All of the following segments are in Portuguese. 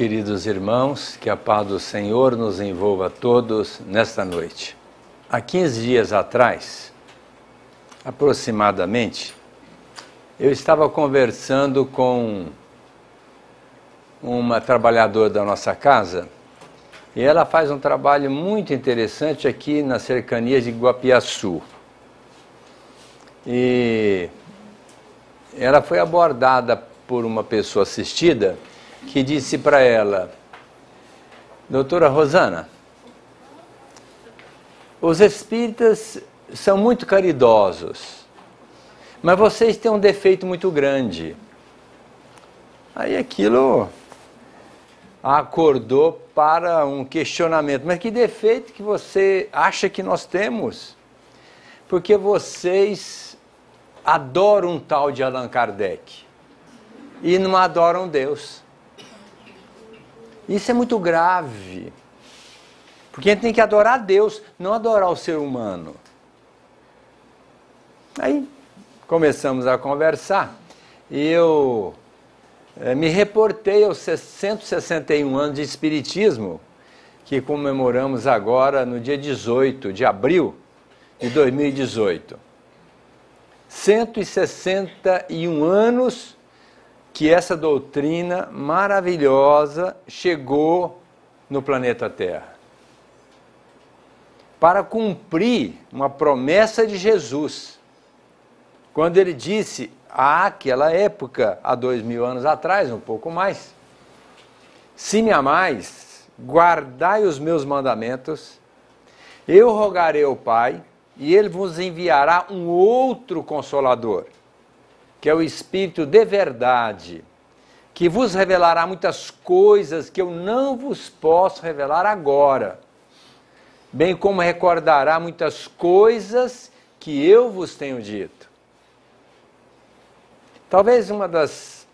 queridos irmãos, que a paz do Senhor nos envolva a todos nesta noite. Há 15 dias atrás, aproximadamente, eu estava conversando com uma trabalhadora da nossa casa e ela faz um trabalho muito interessante aqui nas cercanias de Guapiaçu. E ela foi abordada por uma pessoa assistida que disse para ela: doutora Rosana, os espíritas são muito caridosos, mas vocês têm um defeito muito grande. Aí aquilo acordou para um questionamento: mas que defeito que você acha que nós temos? Porque vocês adoram um tal de Allan Kardec e não adoram Deus. Isso é muito grave, porque a gente tem que adorar Deus, não adorar o ser humano. Aí começamos a conversar e eu me reportei aos 161 anos de Espiritismo, que comemoramos agora no dia 18 de abril de 2018. 161 anos que essa doutrina maravilhosa chegou no planeta Terra, para cumprir uma promessa de Jesus, quando ele disse, àquela época, há 2000 anos atrás, um pouco mais: se me amais, guardai os meus mandamentos, eu rogarei ao Pai, e ele vos enviará um outro Consolador, que é o Espírito de verdade, que vos revelará muitas coisas que eu não vos posso revelar agora, bem como recordará muitas coisas que eu vos tenho dito. Talvez uma das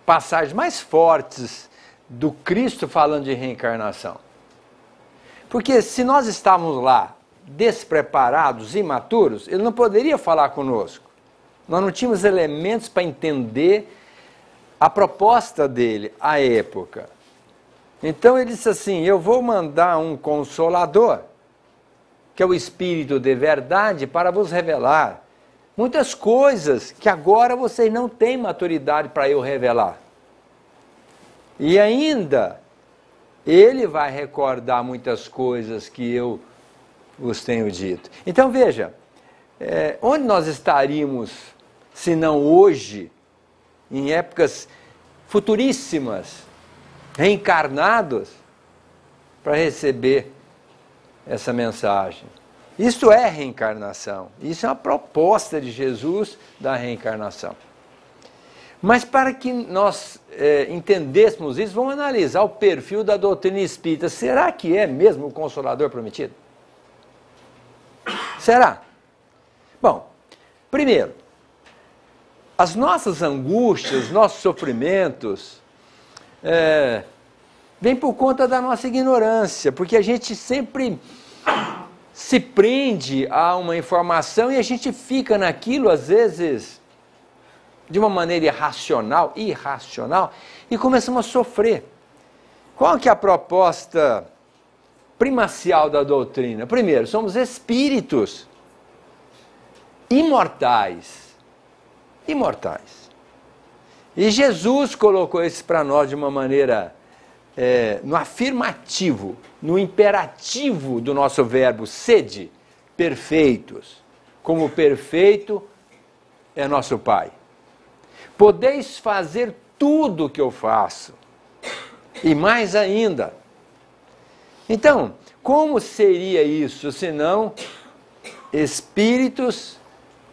passagens mais fortes do Cristo falando de reencarnação. Porque se nós estávamos lá despreparados, imaturos, ele não poderia falar conosco. Nós não tínhamos elementos para entender a proposta dele à época. Então ele disse assim: eu vou mandar um Consolador, que é o Espírito de verdade, para vos revelar muitas coisas que agora vocês não têm maturidade para eu revelar. E ainda, ele vai recordar muitas coisas que eu vos tenho dito. Então veja, onde nós estaríamos, se não hoje, em épocas futuríssimas, reencarnados, para receber essa mensagem? Isso é reencarnação, isso é uma proposta de Jesus da reencarnação. Mas para que nós entendêssemos isso, vamos analisar o perfil da doutrina espírita. Será que é mesmo o Consolador prometido? Será? Bom, primeiro, as nossas angústias, nossos sofrimentos, vêm por conta da nossa ignorância, porque a gente sempre se prende a uma informação e a gente fica naquilo, às vezes, de uma maneira irracional, e começamos a sofrer. Qual que é a proposta primacial da doutrina? Primeiro, somos espíritos imortais. Imortais. E Jesus colocou isso para nós de uma maneira, no afirmativo, no imperativo do nosso verbo: sede perfeitos, como perfeito é nosso Pai. Podeis fazer tudo o que eu faço, e mais ainda. Então, como seria isso, senão espíritos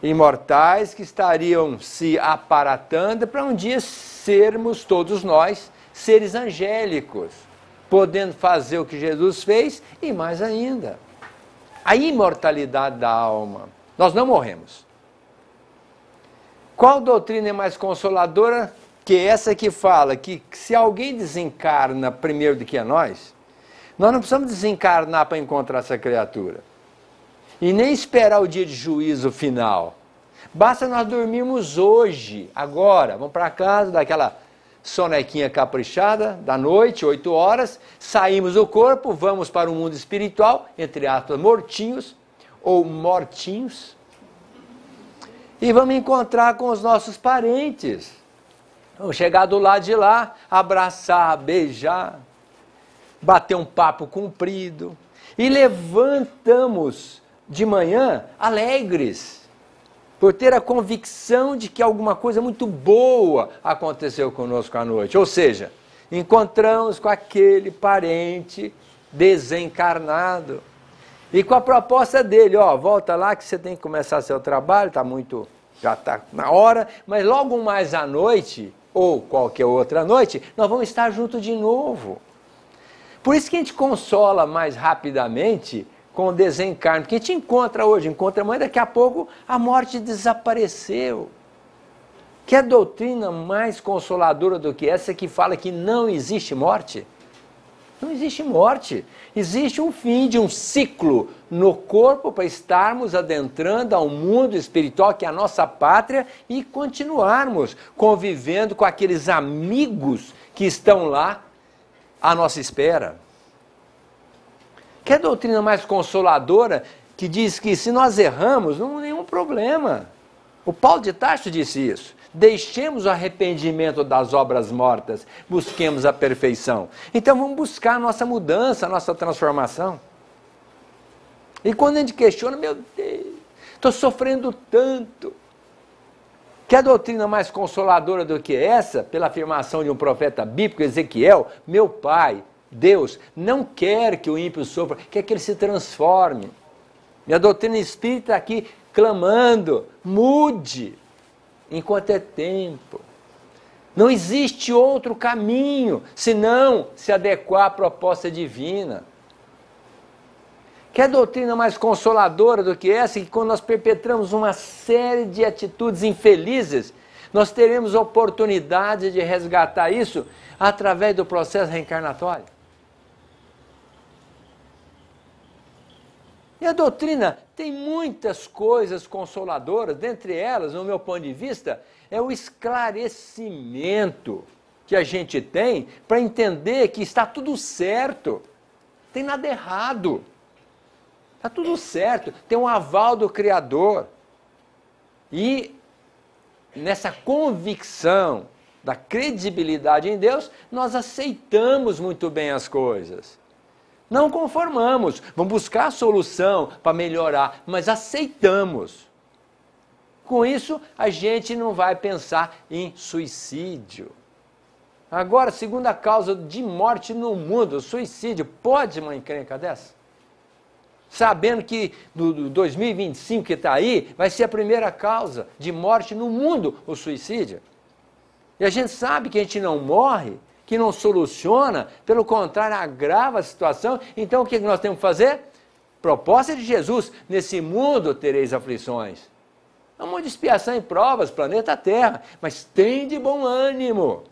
imortais que estariam se aparatando para um dia sermos todos nós seres angélicos, podendo fazer o que Jesus fez e mais ainda. A imortalidade da alma. Nós não morremos. Qual doutrina é mais consoladora que essa que fala que se alguém desencarna primeiro do que a nós não precisamos desencarnar para encontrar essa criatura. E nem esperar o dia de juízo final. Basta nós dormirmos hoje, agora, vamos para casa, daquela sonequinha caprichada, da noite, 8 horas, saímos do corpo, vamos para o mundo espiritual, entre aspas, mortinhos ou mortinhos, e vamos encontrar com os nossos parentes. Vamos chegar do lado de lá, abraçar, beijar, bater um papo comprido, e levantamos de manhã alegres, por ter a convicção de que alguma coisa muito boa aconteceu conosco à noite. Ou seja, encontramos com aquele parente desencarnado e com a proposta dele, ó, volta lá que você tem que começar seu trabalho, já está na hora, mas logo mais à noite, ou qualquer outra noite, nós vamos estar juntos de novo. Por isso que a gente consola mais rapidamente com o desencarne, porque a gente encontra hoje, encontra amanhã, daqui a pouco a morte desapareceu. Que doutrina mais consoladora do que essa que fala que não existe morte? Não existe morte. Existe um fim de um ciclo no corpo para estarmos adentrando ao mundo espiritual, que é a nossa pátria, e continuarmos convivendo com aqueles amigos que estão lá à nossa espera. Que doutrina mais consoladora que diz que se nós erramos, não há nenhum problema. O Paulo de Tarso disse isso. Deixemos o arrependimento das obras mortas, busquemos a perfeição. Então vamos buscar a nossa mudança, a nossa transformação. E quando a gente questiona, meu Deus, estou sofrendo tanto. Que doutrina mais consoladora do que essa, pela afirmação de um profeta bíblico, Ezequiel, meu pai, Deus, não quer que o ímpio sofra, quer que ele se transforme. E a doutrina espírita está aqui clamando, mude, enquanto é tempo. Não existe outro caminho, senão se adequar à proposta divina. Que doutrina mais consoladora do que essa, que quando nós perpetramos uma série de atitudes infelizes, nós teremos oportunidade de resgatar isso através do processo reencarnatório. E a doutrina tem muitas coisas consoladoras, dentre elas, no meu ponto de vista, é o esclarecimento que a gente tem para entender que está tudo certo, não tem nada errado, está tudo certo, tem um aval do Criador. E nessa convicção da credibilidade em Deus, nós aceitamos muito bem as coisas. Não conformamos, vamos buscar a solução para melhorar, mas aceitamos. Com isso, a gente não vai pensar em suicídio. Agora, segunda causa de morte no mundo, suicídio. Pode uma encrenca dessa? Sabendo que do 2025 que está aí, vai ser a primeira causa de morte no mundo, o suicídio. E a gente sabe que a gente não morre, que não soluciona, pelo contrário, agrava a situação. Então o que nós temos que fazer? Proposta de Jesus, nesse mundo tereis aflições. É um monte de expiação e provas, planeta Terra, mas tem de bom ânimo.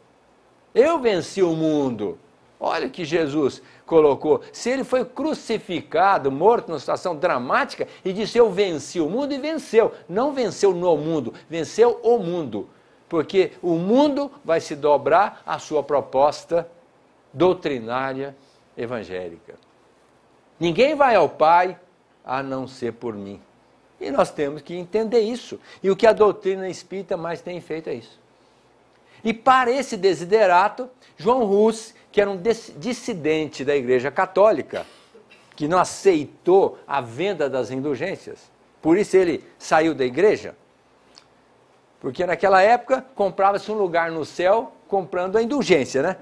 Eu venci o mundo. Olha o que Jesus colocou. Se ele foi crucificado, morto numa situação dramática, e disse, eu venci o mundo, e venceu. Não venceu no mundo, venceu o mundo. Porque o mundo vai se dobrar à sua proposta doutrinária evangélica. Ninguém vai ao Pai a não ser por mim. E nós temos que entender isso. E o que a doutrina espírita mais tem feito é isso. E para esse desiderato, João Hus, que era um dissidente da Igreja Católica, que não aceitou a venda das indulgências, por isso ele saiu da igreja, porque naquela época comprava-se um lugar no céu comprando a indulgência, né?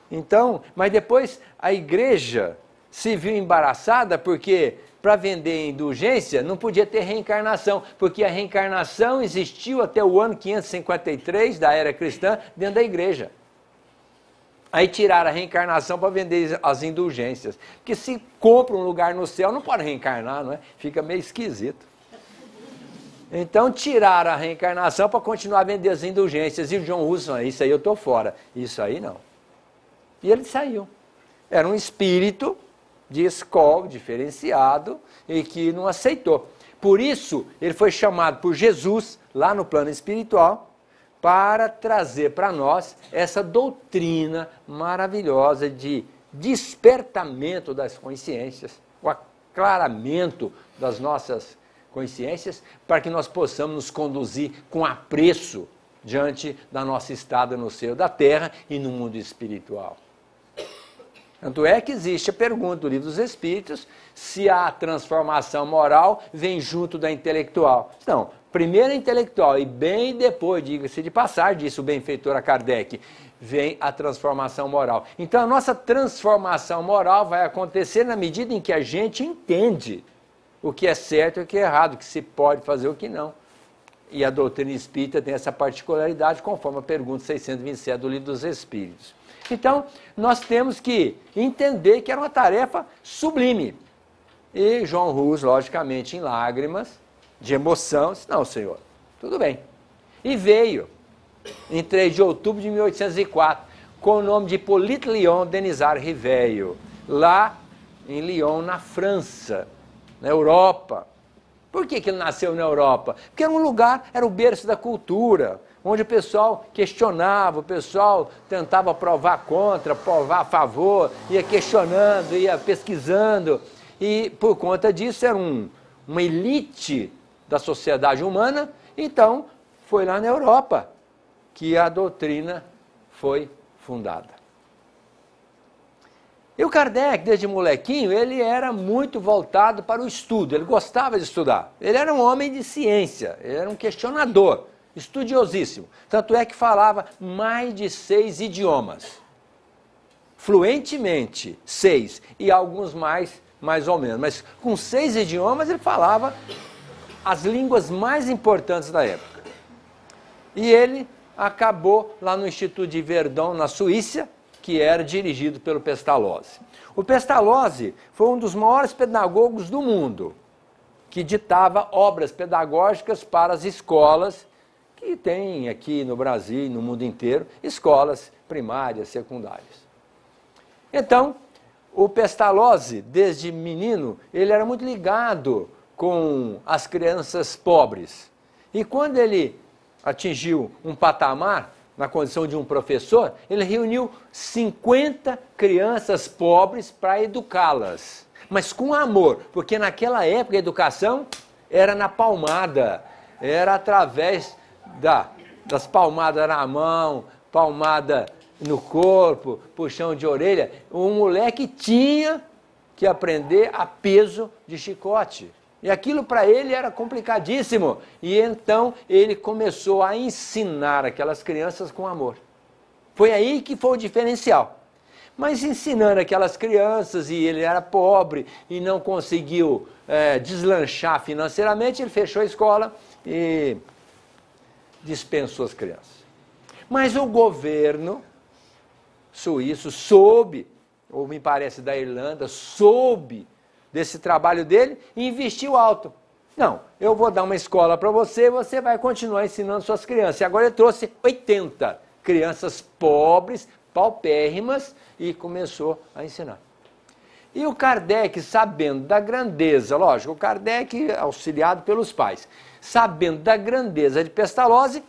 Então, mas depois a igreja se viu embaraçada porque para vender indulgência não podia ter reencarnação, porque a reencarnação existiu até o ano 553 da era cristã dentro da igreja. Aí tiraram a reencarnação para vender as indulgências. Porque se compra um lugar no céu, não pode reencarnar, não é? Fica meio esquisito. Então tiraram a reencarnação para continuar a vender as indulgências. E o John Hus falou, isso aí eu estou fora. Isso aí não. E ele saiu. Era um espírito de escola, diferenciado, e que não aceitou. Por isso, ele foi chamado por Jesus, lá no plano espiritual, para trazer para nós essa doutrina maravilhosa de despertamento das consciências, o aclaramento das nossas consciências, para que nós possamos nos conduzir com apreço diante da nossa estada no seio da terra e no mundo espiritual. Tanto é que existe a pergunta do Livro dos Espíritos se a transformação moral vem junto da intelectual. Então, primeiro a intelectual e bem depois, diga-se de passagem, disse o benfeitor a Kardec, vem a transformação moral. Então a nossa transformação moral vai acontecer na medida em que a gente entende o que é certo e o que é errado, o que se pode fazer e o que não. E a doutrina espírita tem essa particularidade, conforme a pergunta 627 do Livro dos Espíritos. Então, nós temos que entender que era uma tarefa sublime. E João Rus, logicamente, em lágrimas, de emoção, disse, não, senhor, tudo bem. E veio, em 3 de outubro de 1804, com o nome de Hippolyte Léon Denisard Riveio, lá em Lyon, na França, na Europa. Por que ele nasceu na Europa? Porque era um lugar, era o berço da cultura, onde o pessoal questionava, o pessoal tentava provar contra, provar a favor, ia questionando, ia pesquisando, e por conta disso era uma elite da sociedade humana, então foi lá na Europa que a doutrina foi fundada. E o Kardec, desde molequinho, ele era muito voltado para o estudo, ele gostava de estudar. Ele era um homem de ciência, ele era um questionador, estudiosíssimo. Tanto é que falava mais de 6 idiomas. Fluentemente, 6, e alguns mais ou menos. Mas com 6 idiomas ele falava as línguas mais importantes da época. E ele acabou lá no Instituto de Verdun, na Suíça, que era dirigido pelo Pestalozzi. O Pestalozzi foi um dos maiores pedagogos do mundo, que ditava obras pedagógicas para as escolas, que tem aqui no Brasil e no mundo inteiro, escolas primárias, secundárias. Então, o Pestalozzi, desde menino, ele era muito ligado com as crianças pobres. E quando ele atingiu um patamar, na condição de um professor, ele reuniu 50 crianças pobres para educá-las, mas com amor, porque naquela época a educação era na palmada, era através das palmadas na mão, palmada no corpo, puxão de orelha. Um moleque tinha que aprender a peso de chicote. E aquilo para ele era complicadíssimo. E então ele começou a ensinar aquelas crianças com amor. Foi aí que foi o diferencial. Mas ensinando aquelas crianças, e ele era pobre e não conseguiu deslanchar financeiramente, ele fechou a escola e dispensou as crianças. Mas o governo suíço soube, ou me parece da Irlanda, soube desse trabalho dele e investiu alto. Não, eu vou dar uma escola para você, você vai continuar ensinando suas crianças. E agora ele trouxe 80 crianças pobres, paupérrimas, e começou a ensinar. E o Kardec, sabendo da grandeza, lógico, o Kardec auxiliado pelos pais, sabendo da grandeza de Pestalozzi,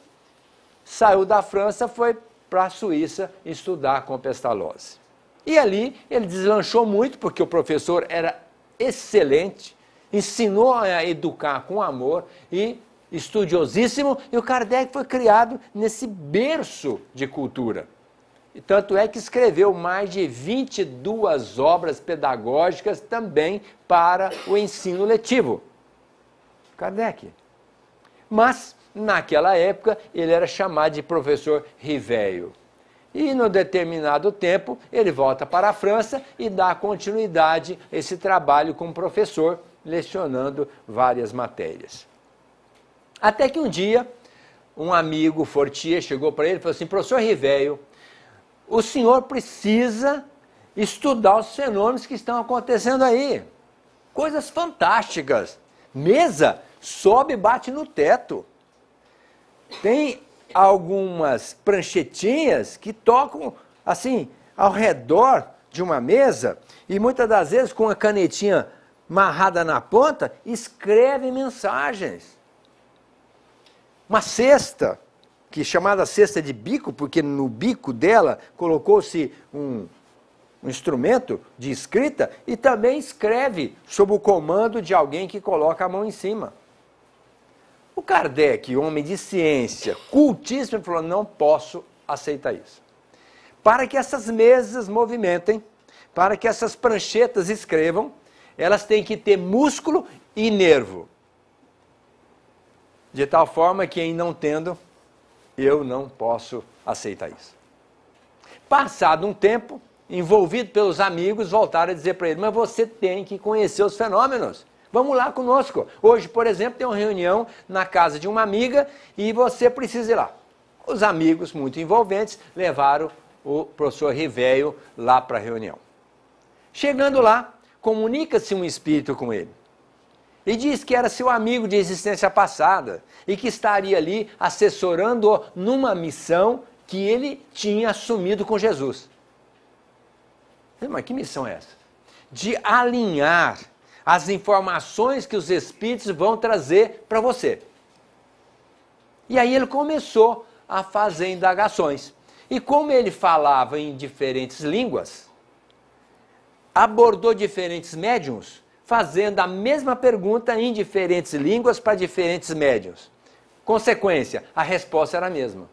saiu da França, foi para a Suíça estudar com Pestalozzi. E ali ele deslanchou muito, porque o professor era excelente, ensinou a educar com amor e estudiosíssimo, e o Kardec foi criado nesse berço de cultura. E tanto é que escreveu mais de 22 obras pedagógicas também para o ensino letivo. Kardec. Mas, naquela época, ele era chamado de professor Riveio. E, no determinado tempo, ele volta para a França e dá continuidade a esse trabalho como professor, lecionando várias matérias. Até que um dia, um amigo Fortier chegou para ele e falou assim, professor Riveio, o senhor precisa estudar os fenômenos que estão acontecendo aí. Coisas fantásticas. Mesa sobe e bate no teto. Tem algumas pranchetinhas que tocam assim ao redor de uma mesa e muitas das vezes com a canetinha amarrada na ponta escrevem mensagens. Uma cesta que chamada cesta de bico, porque no bico dela colocou-se um instrumento de escrita e também escreve sob o comando de alguém que coloca a mão em cima. O Kardec, homem de ciência, cultíssimo, falou, não posso aceitar isso. Para que essas mesas movimentem, para que essas pranchetas escrevam, elas têm que ter músculo e nervo. De tal forma que, em não tendo, eu não posso aceitar isso. Passado um tempo, envolvido pelos amigos, voltaram a dizer para ele, mas você tem que conhecer os fenômenos. Vamos lá conosco. Hoje, por exemplo, tem uma reunião na casa de uma amiga e você precisa ir lá. Os amigos, muito envolventes, levaram o professor Rivéio lá para a reunião. Chegando lá, comunica-se um espírito com ele. E diz que era seu amigo de existência passada e que estaria ali assessorando-o numa missão que ele tinha assumido com Jesus. Mas que missão é essa? De alinhar as informações que os espíritos vão trazer para você. E aí ele começou a fazer indagações. E como ele falava em diferentes línguas, abordou diferentes médiuns, fazendo a mesma pergunta em diferentes línguas para diferentes médiuns. Consequência, a resposta era a mesma.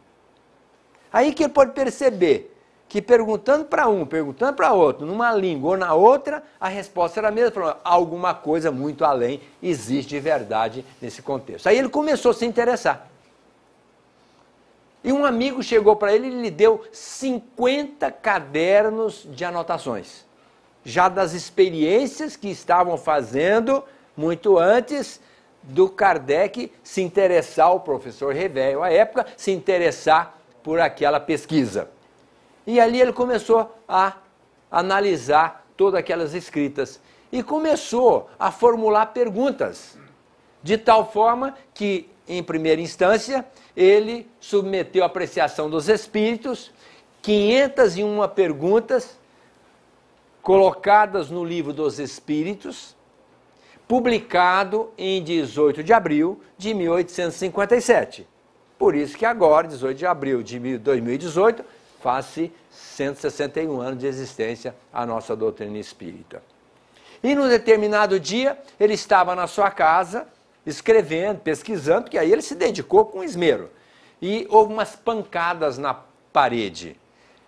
Aí que ele pode perceber que perguntando para um, perguntando para outro, numa língua ou na outra, a resposta era a mesma. Falando, alguma coisa muito além existe de verdade nesse contexto. Aí ele começou a se interessar. E um amigo chegou para ele e lhe deu 50 cadernos de anotações. Já das experiências que estavam fazendo muito antes do Kardec se interessar, o professor Rivéio, à época, se interessar por aquela pesquisa. E ali ele começou a analisar todas aquelas escritas e começou a formular perguntas, de tal forma que, em primeira instância, ele submeteu à apreciação dos espíritos 501 perguntas colocadas no Livro dos Espíritos, publicado em 18 de abril de 1857. Por isso que agora, 18 de abril de 2018, faz-se 161 anos de existência a nossa doutrina espírita. E num determinado dia, ele estava na sua casa, escrevendo, pesquisando, porque aí ele se dedicou com esmero. E houve umas pancadas na parede.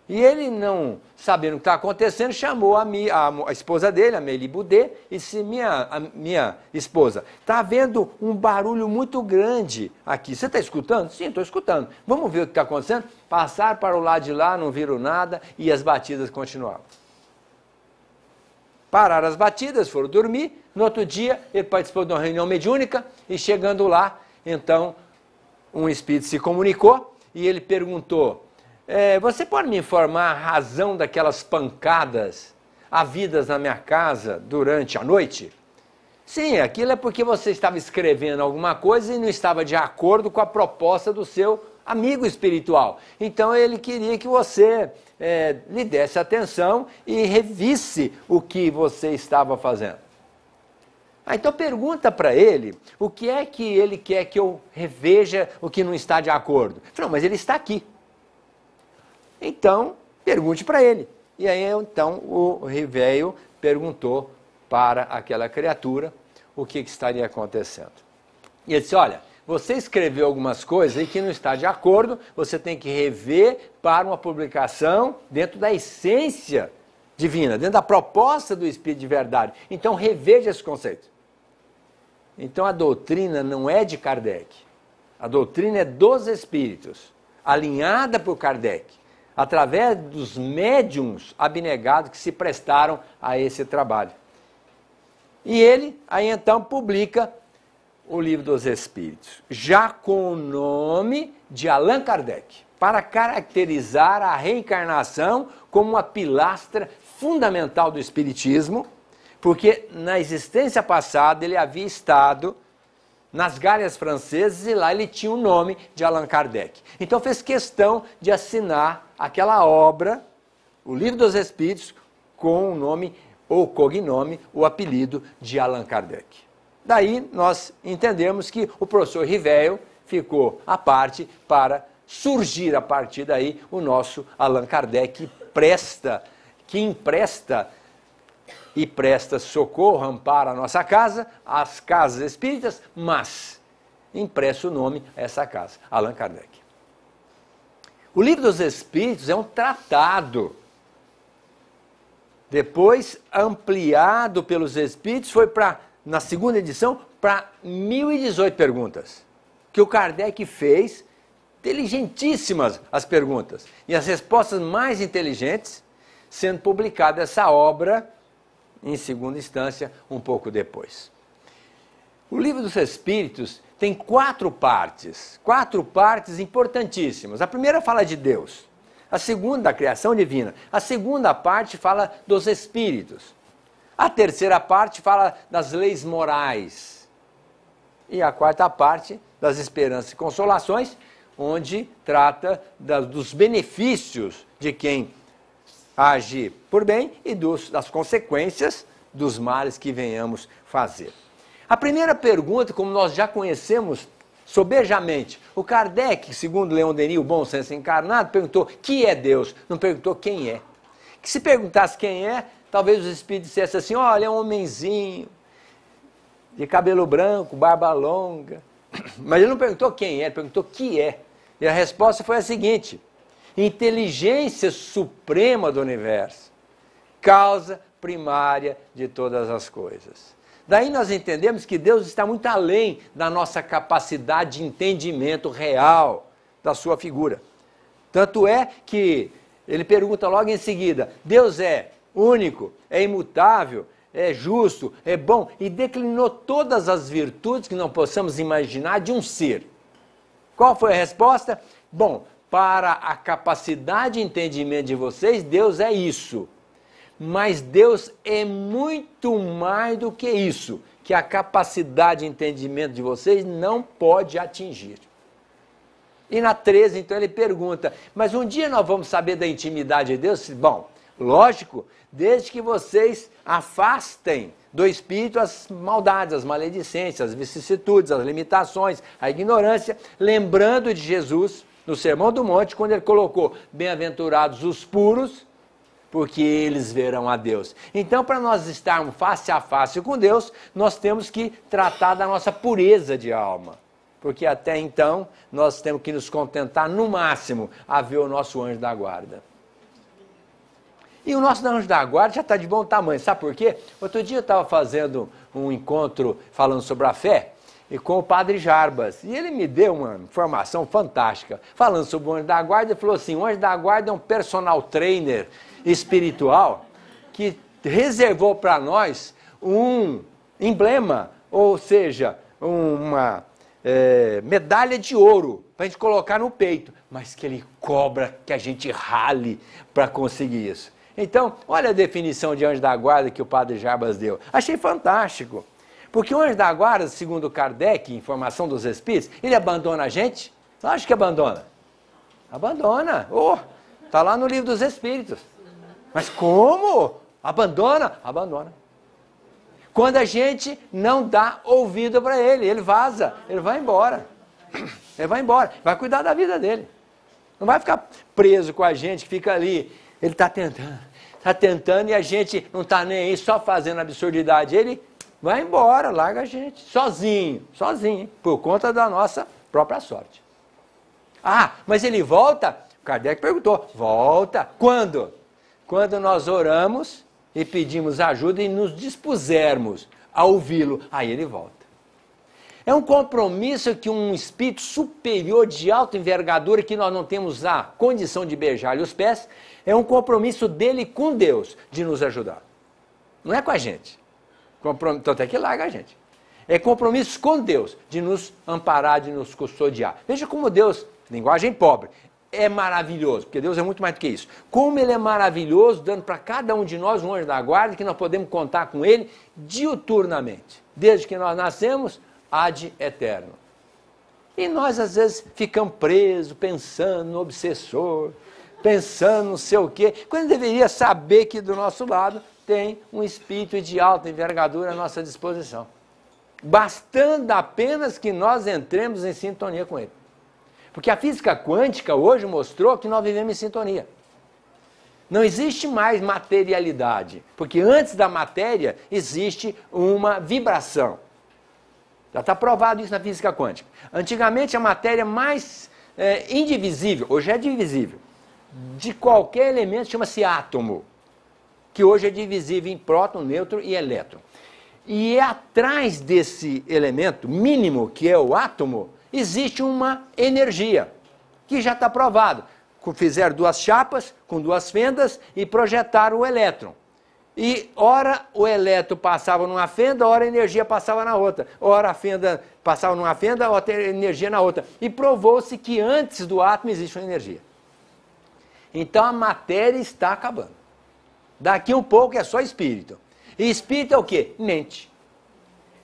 E ele, não sabendo o que estava acontecendo, chamou a esposa dele, a Amélie Boudet, e disse, minha esposa, está havendo um barulho muito grande aqui. Você está escutando? Sim, estou escutando. Vamos ver o que está acontecendo? Passaram para o lado de lá, não viram nada, e as batidas continuavam. Pararam as batidas, foram dormir. No outro dia, ele participou de uma reunião mediúnica, e chegando lá, então, um espírito se comunicou, e ele perguntou, você pode me informar a razão daquelas pancadas havidas na minha casa durante a noite? Sim, aquilo é porque você estava escrevendo alguma coisa e não estava de acordo com a proposta do seu amigo espiritual. Então ele queria que você lhe desse atenção e revisse o que você estava fazendo. Então pergunta para ele o que é que ele quer que eu reveja o que não está de acordo. Não, mas ele está aqui. Então, pergunte para ele. E aí, então, o Rivéio perguntou para aquela criatura o que estaria acontecendo. E ele disse, olha, você escreveu algumas coisas aí que não está de acordo, você tem que rever para uma publicação dentro da essência divina, dentro da proposta do Espírito de verdade. Então, reveja esse conceito. Então, a doutrina não é de Kardec. A doutrina é dos Espíritos, alinhada por Kardec, através dos médiuns abnegados que se prestaram a esse trabalho. E ele, aí então, publica o Livro dos Espíritos, já com o nome de Allan Kardec, para caracterizar a reencarnação como uma pilastra fundamental do Espiritismo, porque na existência passada ele havia estado nas Galhas Francesas e lá ele tinha o nome de Allan Kardec. Então fez questão de assinar aquela obra, o Livro dos Espíritos, com o nome, ou cognome, o apelido de Allan Kardec. Daí nós entendemos que o professor Rivéio ficou à parte para surgir a partir daí o nosso Allan Kardec, que empresta e presta socorro, amparo à nossa casa, às casas espíritas, mas empresta o nome a essa casa, Allan Kardec. O Livro dos Espíritos é um tratado, depois ampliado pelos Espíritos, foi na segunda edição, para 1018 perguntas, que o Kardec fez, inteligentíssimas as perguntas, e as respostas mais inteligentes, sendo publicada essa obra, em segunda instância, um pouco depois. O Livro dos Espíritos tem 4 partes importantíssimas. A primeira fala de Deus, a segunda da criação divina, a segunda parte fala dos espíritos, a terceira parte fala das leis morais e a quarta parte das esperanças e consolações, onde trata dos benefícios de quem age por bem e das consequências dos males que venhamos fazer. A primeira pergunta, como nós já conhecemos sobejamente, o Kardec, segundo Leon Denis, o bom senso encarnado, perguntou que é Deus, não perguntou quem é. Que se perguntasse quem é, talvez os espíritos dissessem assim, olha, é um homenzinho, de cabelo branco, barba longa. Mas ele não perguntou quem é, ele perguntou que é. E a resposta foi a seguinte: inteligência suprema do universo, causa primária de todas as coisas. Daí nós entendemos que Deus está muito além da nossa capacidade de entendimento real da sua figura. Tanto é que ele pergunta logo em seguida, Deus é único, é imutável, é justo, é bom, e declinou todas as virtudes que não possamos imaginar de um ser. Qual foi a resposta? Bom, para a capacidade de entendimento de vocês, Deus é isso. Mas Deus é muito mais do que isso, que a capacidade de entendimento de vocês não pode atingir. E na 13, então, ele pergunta, mas um dia nós vamos saber da intimidade de Deus? Bom, lógico, desde que vocês afastem do espírito as maldades, as maledicências, as vicissitudes, as limitações, a ignorância, lembrando de Jesus, no Sermão do Monte, quando ele colocou, bem-aventurados os puros, porque eles verão a Deus. Então, para nós estarmos face a face com Deus, nós temos que tratar da nossa pureza de alma. Porque até então, nós temos que nos contentar, no máximo, a ver o nosso anjo da guarda. E o nosso anjo da guarda já está de bom tamanho, sabe por quê? Outro dia eu estava fazendo um encontro falando sobre a fé, e com o padre Jarbas, e ele me deu uma informação fantástica, falando sobre o anjo da guarda, ele falou assim, o anjo da guarda é um personal trainer espiritual que reservou para nós um emblema, ou seja, uma medalha de ouro para a gente colocar no peito, mas que ele cobra que a gente rale para conseguir isso. Então, olha a definição de anjo da guarda que o padre Jarbas deu. Achei fantástico, porque o anjo da guarda, segundo Kardec, informação dos espíritos, ele abandona a gente? Você acha que abandona? Abandona. Está lá no Livro dos Espíritos. Mas como? Abandona? Abandona. Quando a gente não dá ouvido para ele, ele vaza, ele vai embora. Ele vai embora, vai cuidar da vida dele. Não vai ficar preso com a gente, que fica ali. Ele está tentando e a gente não está nem aí, só fazendo absurdidade. Ele vai embora, larga a gente, sozinho, por conta da nossa própria sorte. Ah, mas ele volta? Kardec perguntou, volta, quando? Quando nós oramos e pedimos ajuda e nos dispusermos a ouvi-lo, aí ele volta. É um compromisso que um espírito superior de alta envergadura, que nós não temos a condição de beijar-lhe os pés, é um compromisso dele com Deus de nos ajudar. Não é com a gente. Tanto é que larga a gente. É compromisso com Deus de nos amparar, de nos custodiar. Veja como Deus, linguagem pobre, é maravilhoso, porque Deus é muito mais do que isso. Como Ele é maravilhoso, dando para cada um de nós um anjo da guarda, que nós podemos contar com Ele diuturnamente. Desde que nós nascemos, ad eterno. E nós, às vezes, ficamos presos, pensando no obsessor, pensando não sei o quê, quando deveria saber que do nosso lado tem um espírito de alta envergadura à nossa disposição. Bastando apenas que nós entremos em sintonia com Ele. Porque a física quântica hoje mostrou que nós vivemos em sintonia. Não existe mais materialidade, porque antes da matéria existe uma vibração. Já está provado isso na física quântica. Antigamente a matéria mais indivisível, hoje é divisível, de qualquer elemento chama-se átomo, que hoje é divisível em próton, nêutron e elétron. E atrás desse elemento mínimo, que é o átomo, existe uma energia, que já está provado. Fizeram duas chapas com duas fendas e projetaram o elétron. E ora o elétron passava numa fenda, ora a energia passava na outra. Ora a fenda passava numa fenda, ora a energia na outra. E provou-se que antes do átomo existe uma energia. Então a matéria está acabando. Daqui um pouco é só espírito. E espírito é o quê? Mente.